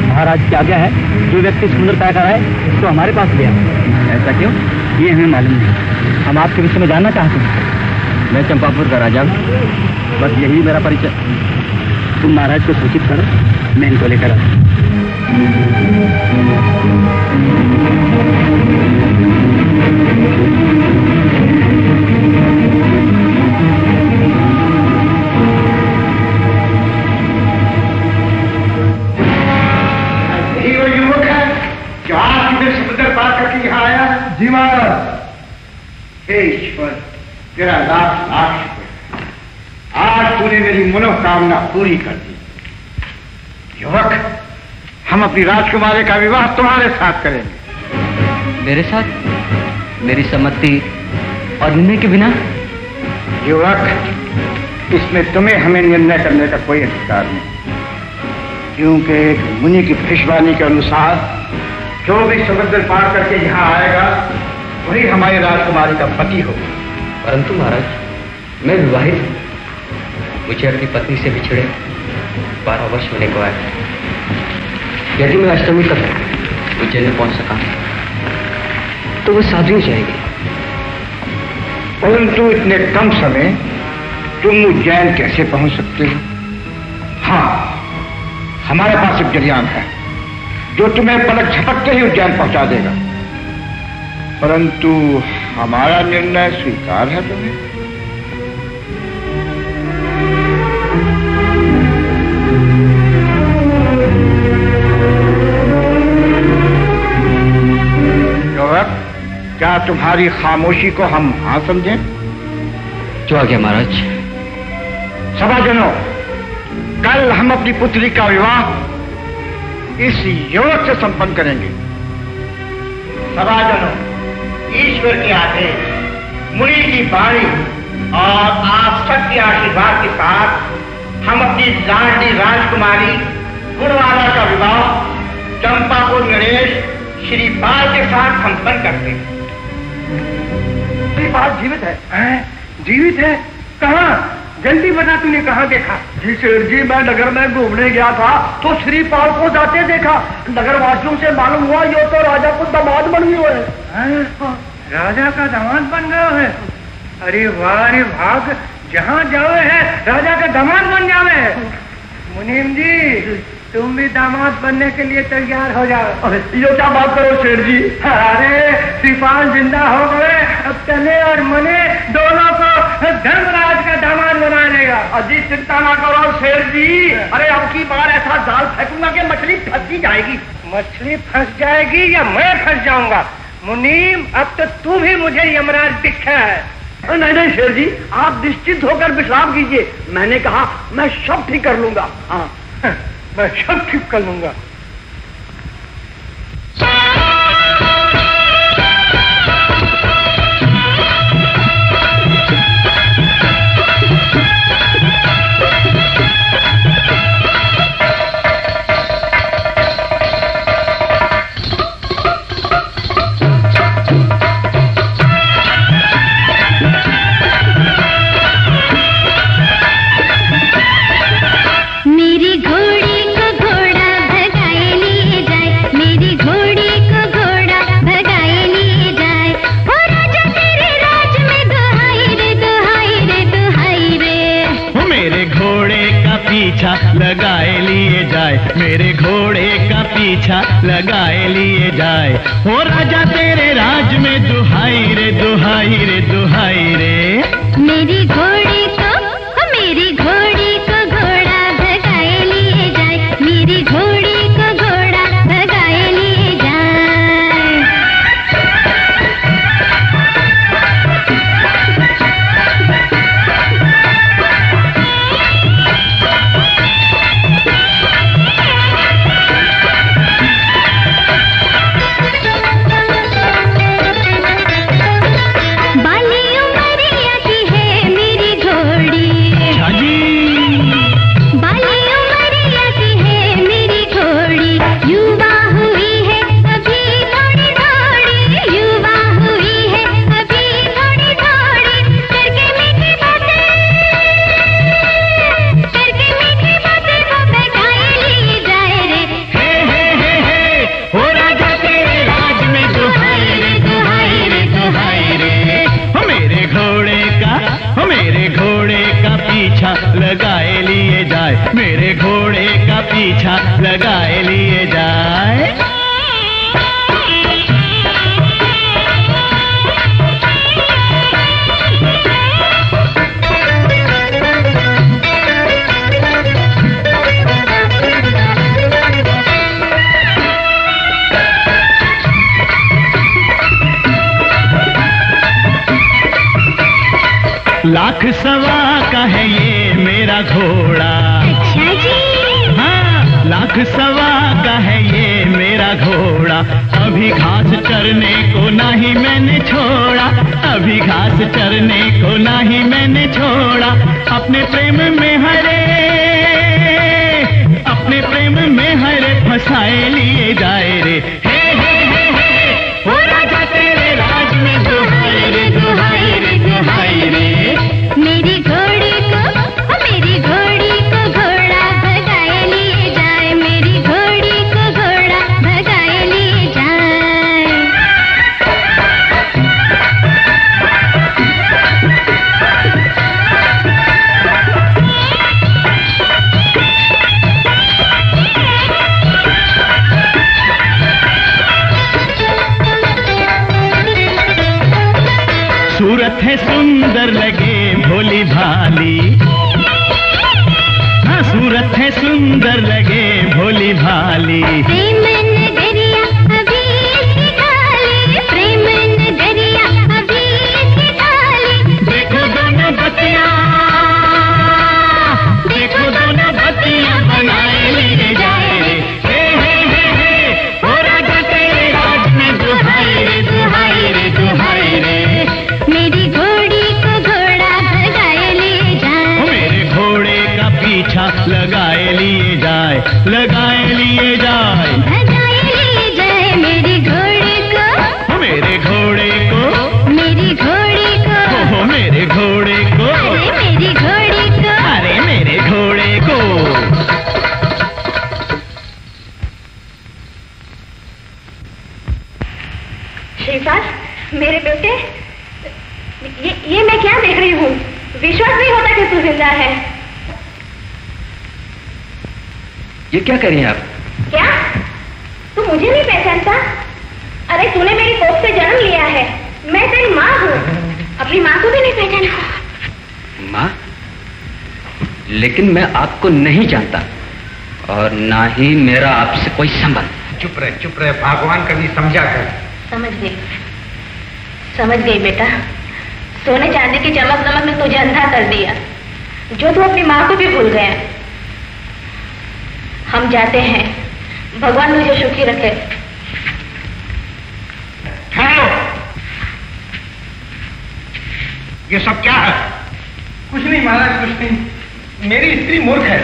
महाराज की आज्ञा है, जो व्यक्ति सुंदरता का है उसको हमारे पास लिया। ऐसा क्यों? ये हमें मालूम नहीं। हम आपके विषय में जानना चाहते हैं। मैं चंपापुर का राजा हूँ, बस यही मेरा परिचय। तुम महाराज को सूचित करो, मैं इनको लेकर आता हूँ। समुद्र पार करके यहाँ आया है? जी महाराज। हे ईश्वर, तेरा लाख लाख शुक्र। आज तूने मेरी मनोकामना पूरी कर दी। युवक, हम अपनी राजकुमारी का विवाह तुम्हारे साथ करेंगे। मेरे साथ? मेरी सम्मति और निर्णय के बिना? युवक, इसमें तुम्हें हमें निर्णय करने का कोई अधिकार नहीं। क्योंकि एक मुनि की भविष्यवाणी के अनुसार जो भी समुद्र पार करके यहाँ आएगा वही हमारी राजकुमारी का पति होगा। परंतु महाराज मैं विवाहित हूँ, मुझे अपनी पत्नी से बिछड़े 12 वर्ष होने को आए। यदि मैं अष्टमी तक उज्जैन में पहुंच सका तो वो शादी हो जाएगी। परंतु इतने कम समय तुम उज्जैन कैसे पहुंच सकते हो? हाँ, हमारे पास एक जरियान है जो तुम्हें पलक झपकते ही उज्जैन पहुंचा देगा। परंतु हमारा निर्णय स्वीकार है तुम्हें? युवक, क्या तुम्हारी खामोशी को हम हाँ समझें? जो आ गया महाराज। सभाजनों, कल हम अपनी पुत्री का विवाह इस युवक से संपन्न करेंगे। सभाजनों, ईश्वर के आदेश, मुनि की वाणी और आप सबके आशीर्वाद के साथ हम अपनी लाडली राजकुमारी गुणवाला का विवाह चंपापुर नरेश श्री पाल के साथ संपन्न करते हैं। श्री पाल जीवित है? जीवित है? कहाँ? जल्दी बता, तूने कहाँ देखा? जी सेठ जी, मैं नगर में घूमने गया था तो श्रीपाल को जाते देखा। नगरवासियों से मालूम हुआ ये तो राजा को दामाद बन गए है। राजा का दामाद बन गए है? अरे वाह रे भाग, जहाँ जाओ है राजा का दामाद बन जावे है। मुनीम जी, तुम भी दामाद बनने के लिए तैयार हो जाओ। यो क्या बात करो सेठ जी? अरे श्रीपाल जिंदा हो गए, अब तने और मने दोनों को धर्मराज का दामाद बना देगा। अजी चिंता ना करो सेठ जी, अरे अब की बार ऐसा जाल फेंकूंगा कि मछली फंस ही जाएगी। मछली फंस जाएगी या मैं फंस जाऊंगा? मुनीम, अब तो तू भी मुझे यमराज दिखा है। नहीं नहीं शेर जी, आप निश्चिंत होकर विश्राम कीजिए। मैंने कहा मैं सब ठीक कर लूंगा। हाँ, मैं सब ठीक कर लूंगा। लगाए लिए जाए, मेरे घोड़े का पीछा लगाए लिए जाए। हो राजा तेरे राज में दुहाई रे दुहाई रे दुहाई रे। मेरी घोड़े को घोड़ा भगाए लिए जाए, मेरी घोड़े को घोड़ा भगाए लिए जाए। लगाए लिए जाए, मेरे घोड़े का पीछा लगाए लिए जाए। लाख सवा का है ये मेरा घोड़ा। अच्छा जी। हाँ, लाख सवा का है ये मेरा घोड़ा। अभी घास चरने को नहीं मैंने छोड़ा, अभी घास चरने को नहीं मैंने छोड़ा। अपने प्रेम में हरे, अपने प्रेम फंसाए लिए जाए रे। हे हे हे हे हो राजा तेरे राज में दुहाई रे दुहाई रे दुहाई रे। मेरी घोड़ी को घोड़ा भगाए लिए जाए, मेरी घोड़ी को घोड़ा भगाए लिए जाए। सूरत है सुंदर लगे भोली भाली, हाँ सूरत है सुंदर लगे भोली भाली। प्रेम नगरिया अभी इसकी खाली, प्रेम नगरिया अभी इसकी खाली। देखो दोनों बत्तियां, देखो दोनों बत्तियां बनाए लिए जाए रे। हे हे हे हे हो राजा तेरे राज में दुहाई रे दुहाई रे दुहाई रे। मेरी घोड़ी को घोड़ा भगाए लिए जाए, मेरे घोड़े का पीछा लगाए लिए जाए, लगाए लिए जाए, भगाए लिए जाए। मेरी घोड़ी को, मेरे घोड़े को, मेरी घोड़ी को, ओ मेरे घोड़े को, अरे मेरी घोड़ी को, अरे मेरे घोड़े को। श्रीपाल, मेरे बेटे, ये मैं क्या देख रही हूँ? विश्वास नहीं होता कि तू जिंदा है। ये क्या कर रही हैं आप? क्या तू मुझे नहीं पहचानता? अरे तूने मेरी कोख से जन्म लिया है, मैं तेरी माँ हूँ। अपनी माँ को भी नहीं पहचाना? माँ? लेकिन मैं आपको नहीं जानता और ना ही मेरा आपसे कोई संबंध। चुप रहे, भगवान कभी समझा कर। समझ गई बेटा। सोने चांदी की चमक दमक ने तुझे अंधा कर दिया, जो तू अपनी माँ को भी भूल गया। हम जाते हैं, भगवान तुझे सुखी रखे। हेलो, ये सब क्या है? कुछ नहीं महाराज, कुछ नहीं। मेरी स्त्री मूर्ख है,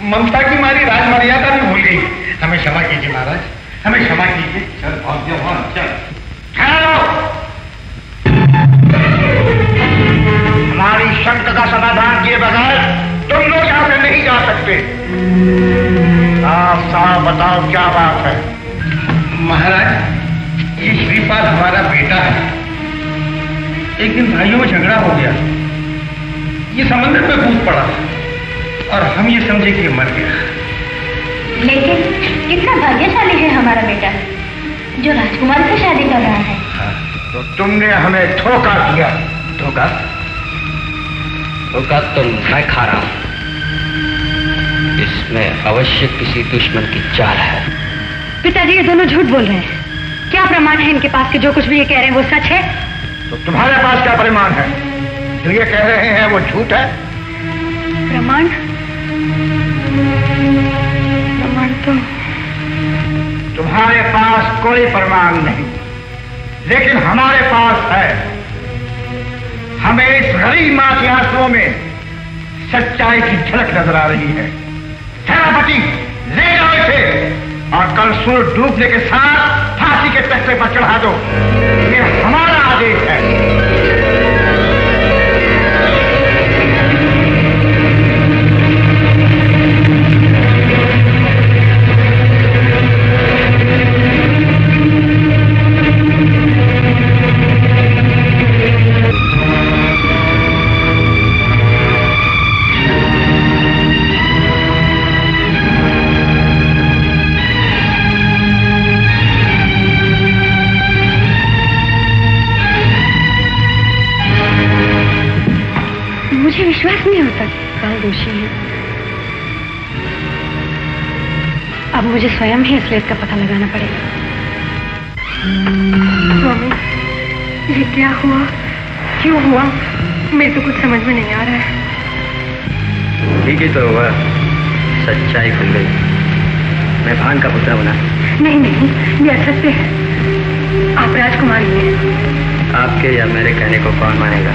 ममता की मारी राज मर्यादा भी भूल गई। हमें क्षमा कीजिए महाराज, हमें क्षमा कीजिए। चल भाग जाओ वहां, चल। हेलो, हमारी शंका का समाधान किए बगैर तुम लोग यहाँ से नहीं जा सकते। साफ साफ बताओ क्या बात है? महाराज, ये श्रीपाल हमारा बेटा है। एक दिन भाइयों में झगड़ा हो गया, ये समंदर में कूद पड़ा और हम ये समझे कि मर गया। लेकिन कितना भाग्यशाली है हमारा बेटा, जो राजकुमार से शादी कर रहा है। तो तुमने हमें धोखा दिया। धोखा? धोखा तो मैं खा रहा हूं। इसमें अवश्य किसी दुश्मन की चाल है। पिताजी, ये दोनों झूठ बोल रहे हैं। क्या प्रमाण है इनके पास कि जो कुछ भी ये कह रहे हैं वो सच है? तो तुम्हारे पास क्या प्रमाण है? जो ये कह रहे हैं वो झूठ है? प्रमाण तो तुम्हारे पास कोई प्रमाण नहीं, लेकिन हमारे पास है। हमें इस गरीब मां के आंसुओं में सच्चाई की झलक नजर आ रही है। सेनापति, ले जाओ इसे और कल सूर्य डूबने के साथ फांसी के तख्ते पर चढ़ा दो। ये हमारा आदेश है। मुझे विश्वास नहीं होता काल दोषी है। अब मुझे स्वयं ही असलियत का पता लगाना पड़ेगा। स्वामी, ये क्या हुआ, क्यों हुआ? मेरे तो कुछ समझ में नहीं आ रहा है। ठीक ही तो हुआ, सच्चाई खुल गई। मैं भान का पुत्र बना। नहीं नहीं, ये असत्य है। आप राजकुमारी हैं। आपके या मेरे कहने को कौन मानेगा?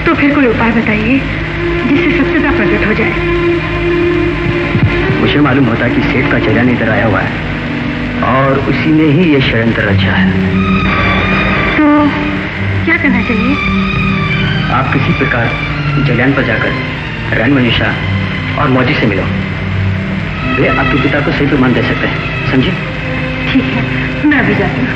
तो फिर कोई उपाय बताइए जिससे सत्यता प्रकट हो जाए। मुझे मालूम होता कि सेठ का चलन इधर आया हुआ है और उसी ने ही ये षड्यंत्र रचा है। तो क्या करना चाहिए? आप किसी प्रकार जलियान पर जाकर रानी मंजूषा और मौजी से मिलो। वे आपके पिता को सही प्रमाण दे सकते हैं, समझे? ठीक है, मैं अभी जाती हूँ।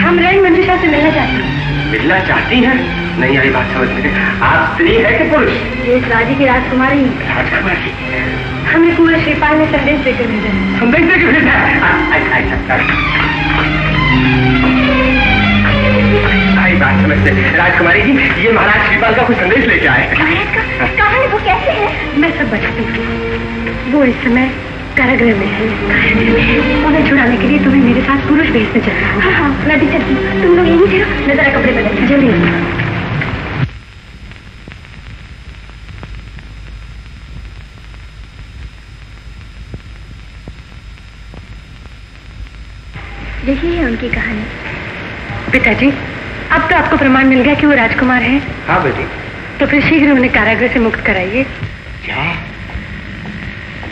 हम रानी मंजूषा से मिलना चाहते हैं। मिलना चाहती हैं? नहीं आई बात समझ में। आप स्त्री है कि पुरुष? ये इस राज्य की राजकुमारी। राजकुमारी? हमें कुंवर श्रीपाल ने संदेश देकर भेजा। संदेश देकर भेजा? आई बात समझते। राजकुमारी जी, ये महाराज श्रीपाल का कोई संदेश लेके आए। कहानी वो कैसे है? मैं सब बताती हूँ। वो इस समय कारागृह में है। उन्हें छुड़ाने के लिए तुम्हें मेरे साथ पुरुष भेज में चलना होगा। हाँ, मैं भी चलती हूँ। तुम लोग यहीं ठहरो, मैं जरा कपड़े बदल जल्दी। यही है उनकी कहानी। पिताजी, अब तो आपको प्रमाण मिल गया कि वो राजकुमार है। हाँ बेटी। तो फिर शीघ्र उन्हें कारागृह से मुक्त कराइए। क्या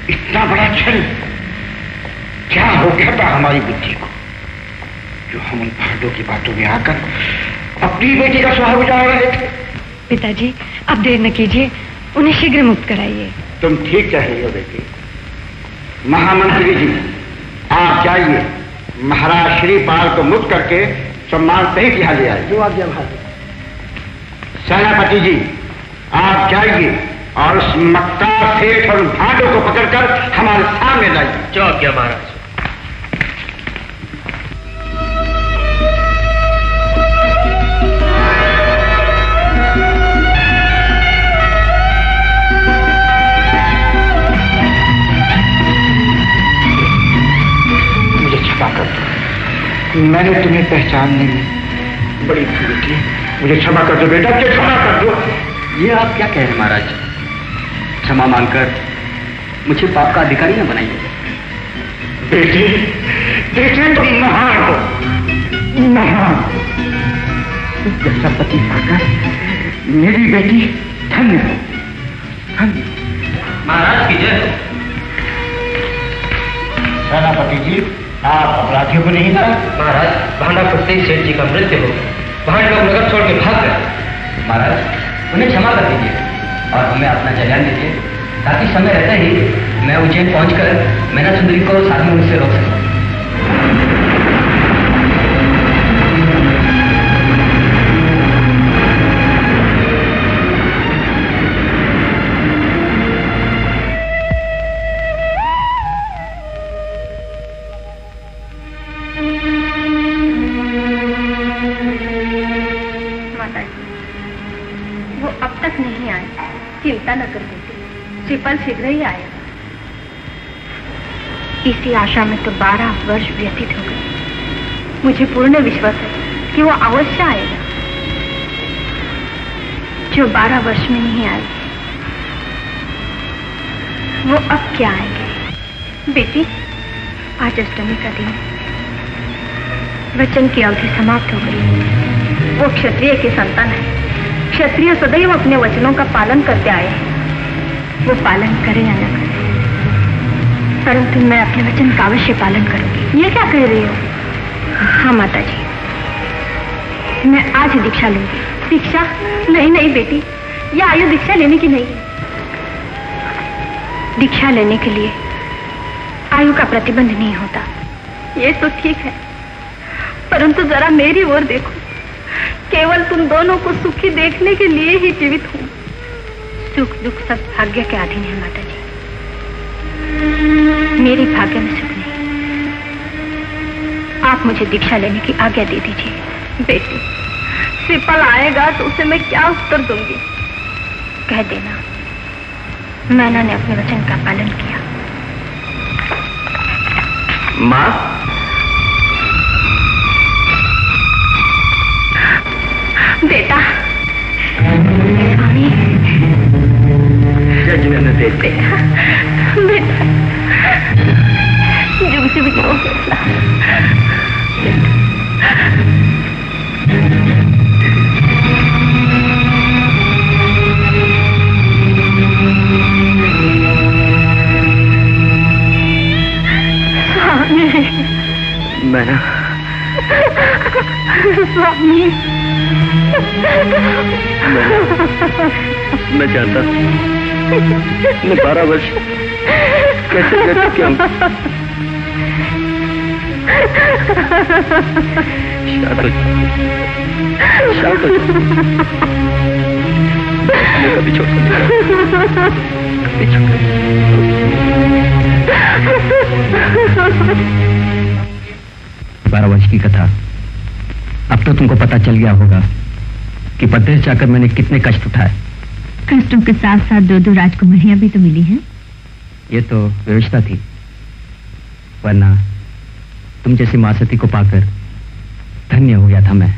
इतना बड़ा छल? क्या हो गया था हमारी बुद्धि को जो हम उन पहाड़ों की बातों में आकर अपनी बेटी का सुहाग उजाड़ रहे थे? पिताजी, अब देर न कीजिए, उन्हें शीघ्र मुक्त कराइए। तुम ठीक कह रही हो बेटी। महामंत्री जी, आप जाइए, महाराज श्रीपाल को मुक्त करके सम्मान सहित यहाँ ले आइए। जो आज्ञा महाराज। सेनापति जी, आप जाइए और उस मक्कार सेठ और भाटों को पकड़कर हमारे सामने लाइए। जो आज्ञा महाराज। मुझे क्षमा कर दो, मैंने तुम्हें पहचानने में बड़ी भूल की। मुझे क्षमा कर दो बेटा, मुझे क्षमा कर दो। ये आप क्या कह रहे हैं महाराज? क्षमा मांगकर मुझे पाप का अधिकारी न बनाइए। बेटी, बेटे तुम महान हो, महान। जैसा पति पाकर मेरी बेटी धन्य हो, धन्य। महाराज की जय। सेनापति जी, आप अपराधियों को नहीं था? महाराज, भांडापुर से सेठ जी का मृत्यु हो, भांड लोग नगर छोड़ के भाग गए। महाराज, उन्हें क्षमा कर दीजिए और हमें अपना जलियान दीजिए, ताकि समय रहते ही मैं उज्जैन पहुंचकर मैना सुंदरी को साथ में मुझसे रोक सकूं। चिंता न कर बेटी, श्रीपाल शीघ्र ही आएगा। इसी आशा में तो 12 वर्ष व्यतीत हो गए। मुझे पूर्ण विश्वास है कि वो अवश्य आएगा। जो 12 वर्ष में नहीं आए वो अब क्या आएंगे? बेटी, आज अष्टमी का दिन, वचन की अवधि समाप्त हो गई। वो क्षत्रिय के संतान है। क्षत्रिय सदैव अपने वचनों का पालन करते आए हैं। वो पालन करे या न करे, परंतु मैं अपने वचन का अवश्य पालन करूंगी। ये क्या कह रही हो? हाँ माता जी, मैं आज दीक्षा लूंगी। दीक्षा? नहीं नहीं बेटी, यह आयु दीक्षा लेने की नहीं है। दीक्षा लेने के लिए आयु का प्रतिबंध नहीं होता। ये तो ठीक है, परंतु जरा मेरी ओर देखो। केवल तुम दोनों को सुखी देखने के लिए ही जीवित हूं। सुख दुख सब भाग्य के अधीन है माता जी। मेरे भाग्य में सुख नहीं। आप मुझे दीक्षा लेने की आज्ञा दे दीजिए। बेटी, श्रीपाल आएगा तो उसे मैं क्या उत्तर दूंगी? कह देना मैना ने अपने वचन का पालन किया। माँ, बेटा, स्वामी, जज ने बेटा बेटा जुग जुग जियो बेटा। मैना स्वामी मैं जानता मैं 12 वर्ष कैसे व्यतीत किया हूँ। शांत हो मैं कभी छोड़ कभी छोड़ 12 वर्ष की कथा। अब तो तुमको पता चल गया होगा कि परदेश जाकर मैंने कितने कष्ट उठाए। कष्टों के साथ साथ 2 राजकुमारियां भी तो मिली हैं। ये तो व्यवस्था थी, वरना तुम जैसी मां सती को पाकर धन्य हो गया था मैं।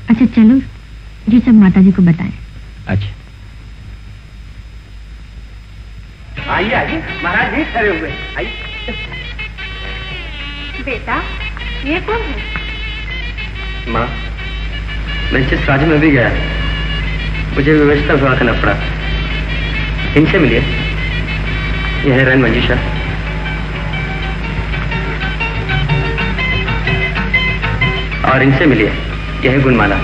अच्छा चलो जी सब माता जी को बताएं। अच्छा आइए आइए महाराज नहीं खड़े हुए। आइए बेटा ये कौन है? माँ मैं जिस राज्य में भी गया मुझे व्यवस्था विवाह करना पड़ा। इनसे मिलिए, यह है रैन मंजूषा। और इनसे मिलिए, यह है गुणमाला।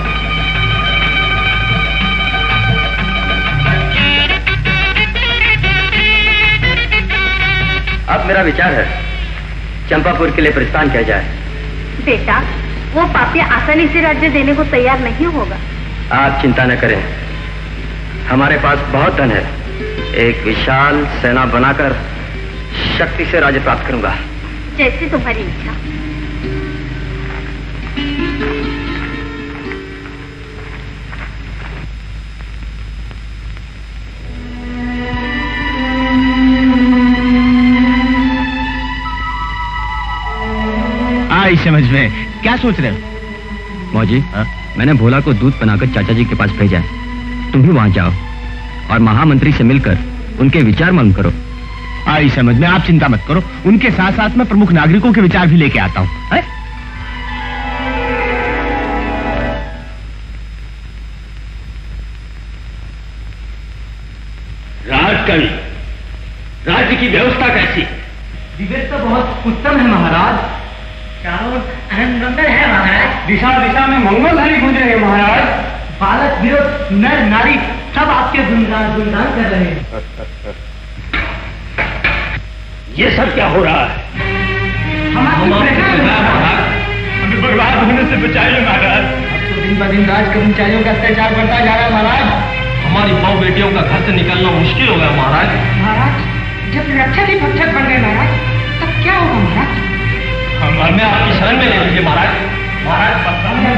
अब मेरा विचार है चंपापुर के लिए प्रस्थान किया जाए। बेटा वो पापी आसानी से राज्य देने को तैयार नहीं होगा। आप चिंता न करें, हमारे पास बहुत धन है। एक विशाल सेना बनाकर शक्ति से राज्य प्राप्त करूंगा। जैसी तुम्हारी इच्छा। इस समझ में क्या सोच रहे हो? मौजी, मैंने भोला को दूध बनाकर चाचा जी के पास भेजा है। तुम भी वहां जाओ और महामंत्री से मिलकर उनके विचार मालूम करो। आई समझ में, आप चिंता मत करो, उनके साथ साथ मैं प्रमुख नागरिकों के विचार भी लेके आता हूँ। राजकवि, राज्य की व्यवस्था कैसी? व्यवस्था बहुत उत्तम है महाराज। चारों मंगल है महाराज। दिशा दिशा में मंगलधारी गूंज रहे हैं महाराज। बालक विरोध नर नारी सब आपके गुणगान कर रहे हैं। ये सब क्या हो रहा है? हमें बर्बाद होने से बचाइए महाराज। अब तो दिन ब दिन राज कर्मचारियों का अत्याचार बढ़ता जा रहा है महाराज। हमारी माँ बेटियों का घर से निकलना मुश्किल हो गया महाराज। महाराज जब रक्षक ही भक्षक बन गए महाराज, तब क्या होगा महाराज? हमें आपकी शरण में ले लीजिए महाराज।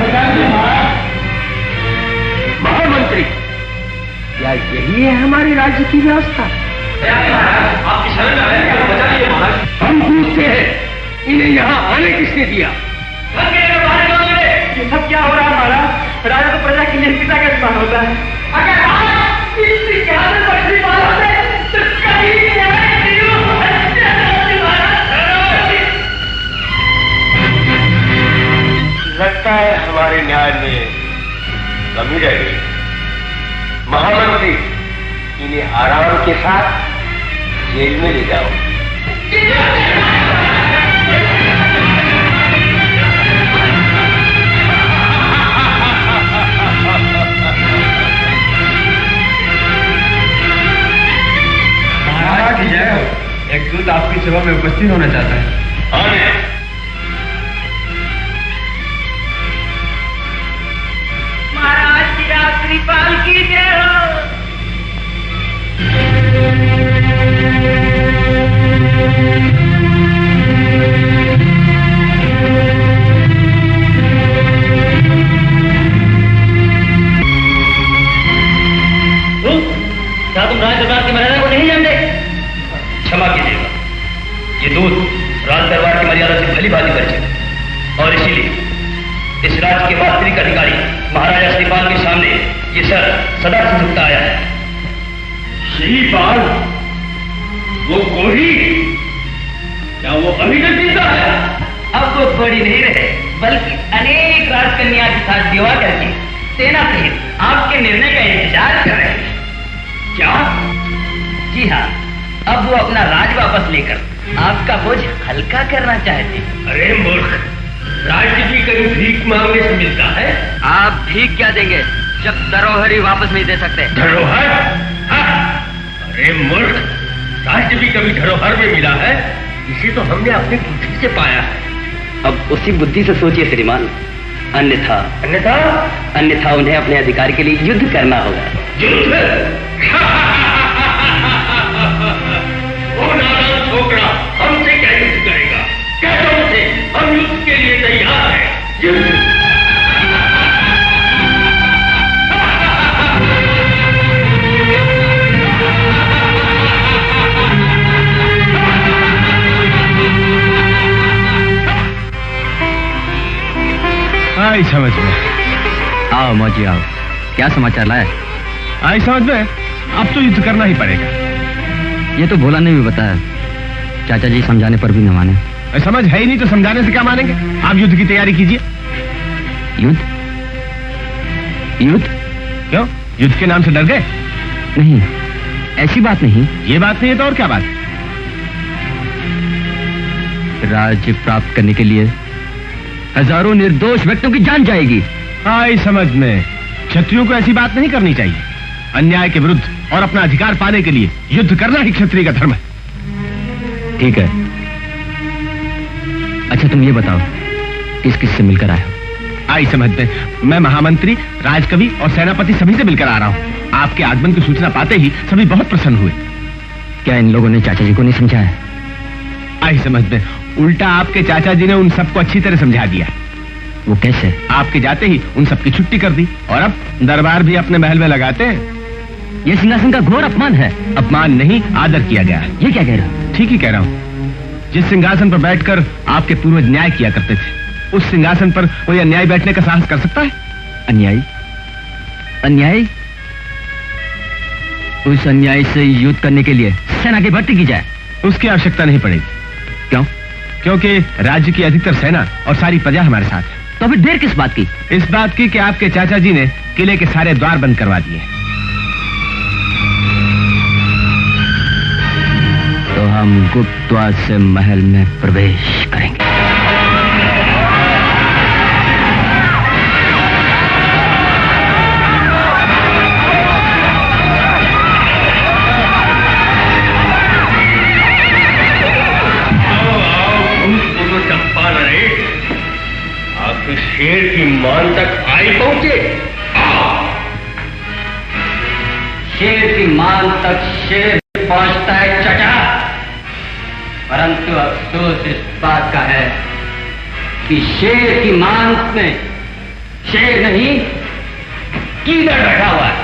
बताइए महाराज। महामंत्री, क्या यही है हमारे राज्य की व्यवस्था? आपकी शरण में आए, बचा लीजिए महाराज। हम पूछते हैं, इन्हें यहाँ आने किसने दिया? ये सब क्या हो रहा है महाराज? राजा तो प्रजा के लिए पिता का स्थान होता है। अगर आज इसी के हाथ में बड़ी बात होते तो कहीं लगता है हमारे न्याय में कमी रह गई। महामंत्री, इन्हें आराम के साथ जेल में ले जाओ। महाराज की जय हो। एक दूत आपकी सेवा में उपस्थित होना चाहता है। महाराज चिराग श्रीपाल की जय हो। क्या तुम राज दरबार की मर्यादा को नहीं जानते? क्षमा कीजिएगा, ये दूत राज दरबार की मर्यादा से भली भांति परिचित और इसीलिए इस राज्य के वास्तविक अधिकारी महाराजा श्रीपाल के सामने ये सर सदा से झुकता आया है। श्रीपाल, वो कोढ़ी, क्या वो अभी तक जिंदा है? अब वो थोड़ी नहीं रहे, बल्कि अनेक राजकन्या के साथ विवाह करके सेना सहित आपके निर्णय का इंतजार कर रहे हैं। क्या? जी हाँ, अब वो अपना राज वापस लेकर आपका बोझ हल्का करना चाहते हैं। अरे मूर्ख, राज्य भी कभी भीख मांगने से मिलता है? आप भीख क्या देंगे जब धरोहर ही वापस नहीं दे सकते? धरोहर? अरे मूर्ख, राज्य भी कभी धरोहर में मिला है? इसे तो हमने अपनी बुद्धि से पाया है। अब उसी बुद्धि से सोचिए श्रीमान, अन्यथा अन्यथा अन्यथा उन्हें अपने अधिकार के लिए युद्ध करना होगा। युद्ध? वो नादान छोकरा हमसे क्या युद्ध करेगा? कहता उसे हम युद्ध के लिए तैयार हैं। युद्ध? आई समझ में। आओ मौजी आओ, क्या समाचार लाया? आई समझ में, अब तो युद्ध करना ही पड़ेगा। ये तो भोला ने भी बताया, चाचा जी समझाने पर भी न माने। समझ है ही नहीं तो समझाने से क्या मानेंगे? आप युद्ध की तैयारी कीजिए। युद्ध? युद्ध? क्यों, युद्ध के नाम से डर गए? नहीं, ऐसी बात नहीं। ये बात नहीं है तो और क्या बात? राज्य प्राप्त करने के लिए हजारों निर्दोष व्यक्तियों की जान जाएगी। आई समझ में, क्षत्रियों को ऐसी बात नहीं करनी चाहिए। अन्याय के विरुद्ध और अपना अधिकार पाने के लिए युद्ध करना ही क्षत्रिय का धर्म है। ठीक है, अच्छा तुम ये बताओ, किस किस से मिलकर आए हो? आई समझ में, मैं महामंत्री, राजकवि और सेनापति सभी से मिलकर आ रहा हूँ। आपके आगमन की सूचना पाते ही सभी बहुत प्रसन्न हुए। क्या इन लोगों ने चाचा जी को नहीं समझाया? आई समझ में, उल्टा आपके चाचा जी ने उन सबको अच्छी तरह समझा दिया। वो कैसे? आपके जाते ही उन सबकी छुट्टी कर दी और अब दरबार भी अपने महल में लगाते हैं। ये सिंहासन का घोर अपमान है। अपमान नहीं, आदर किया गया। ये क्या कह रहे हो? ठीक ही कह रहा हूँ। जिस सिंहासन पर बैठकर आपके पूर्वज न्याय किया करते थे, उस सिंहासन पर कोई अन्याय बैठने का साहस कर सकता है? अन्याय? अन्याय? उस अन्याय से युद्ध करने के लिए सेना की भर्ती की जाए। उसकी आवश्यकता नहीं पड़ेगी। क्यों? क्योंकि राज्य की अधिकतर सेना और सारी प्रजा हमारे साथ है। तो अभी देर किस बात की? इस बात की कि आपके चाचा जी ने किले के सारे द्वार बंद करवा दिए। तो हम गुप्त द्वार से महल में प्रवेश करेंगे। शेर की मान तक आई पहुंचे। शेर की मान तक शेर पहुंचता है चचा, परंतु अफसोस इस बात का है कि शेर की मान में शेर नहीं, कीड़े बैठा हुआ है।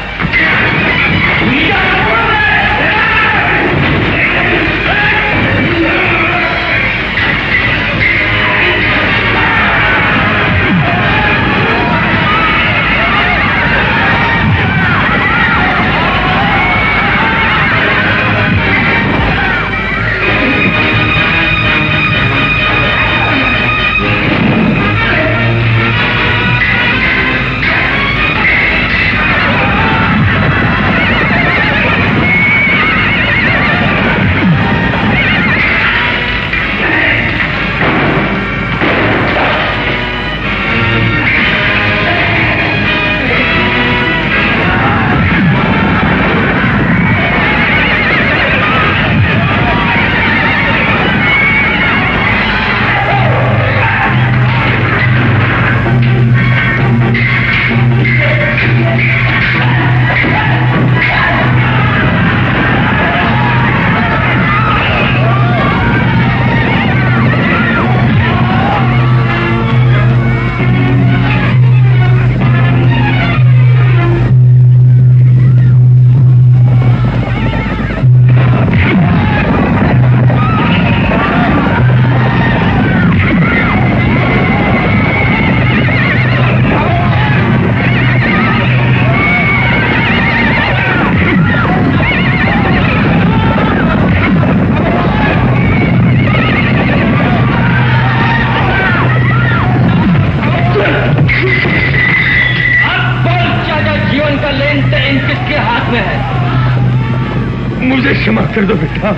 क्षमा कर दो बेटा,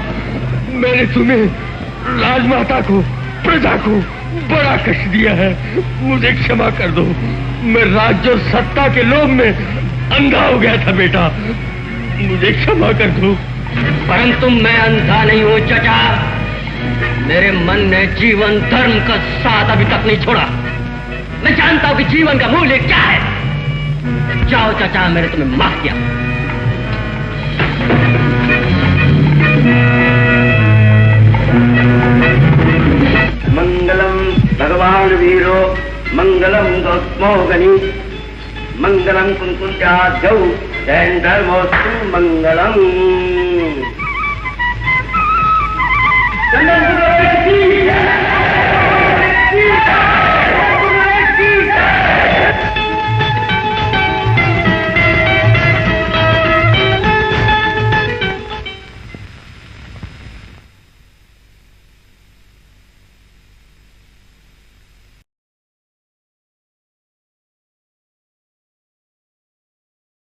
मैंने तुम्हें, राजमाता को, प्रजा को बड़ा कष्ट दिया है। मुझे क्षमा कर दो। मैं राज्य और सत्ता के लोभ में अंधा हो गया था बेटा, मुझे क्षमा कर दो। परंतु मैं अंधा नहीं हूं चाचा। मेरे मन ने जीवन धर्म का साथ अभी तक नहीं छोड़ा। मैं जानता हूं कि जीवन का मूल्य क्या है। जाओ चाचा, मैंने तुम्हें माफ किया। मंगलम भगवान वीरो, मंगलम गौतमो गणी, मंगलम कुंकुंजाद्यौ, जैन धर्मोस्तु मंगलम।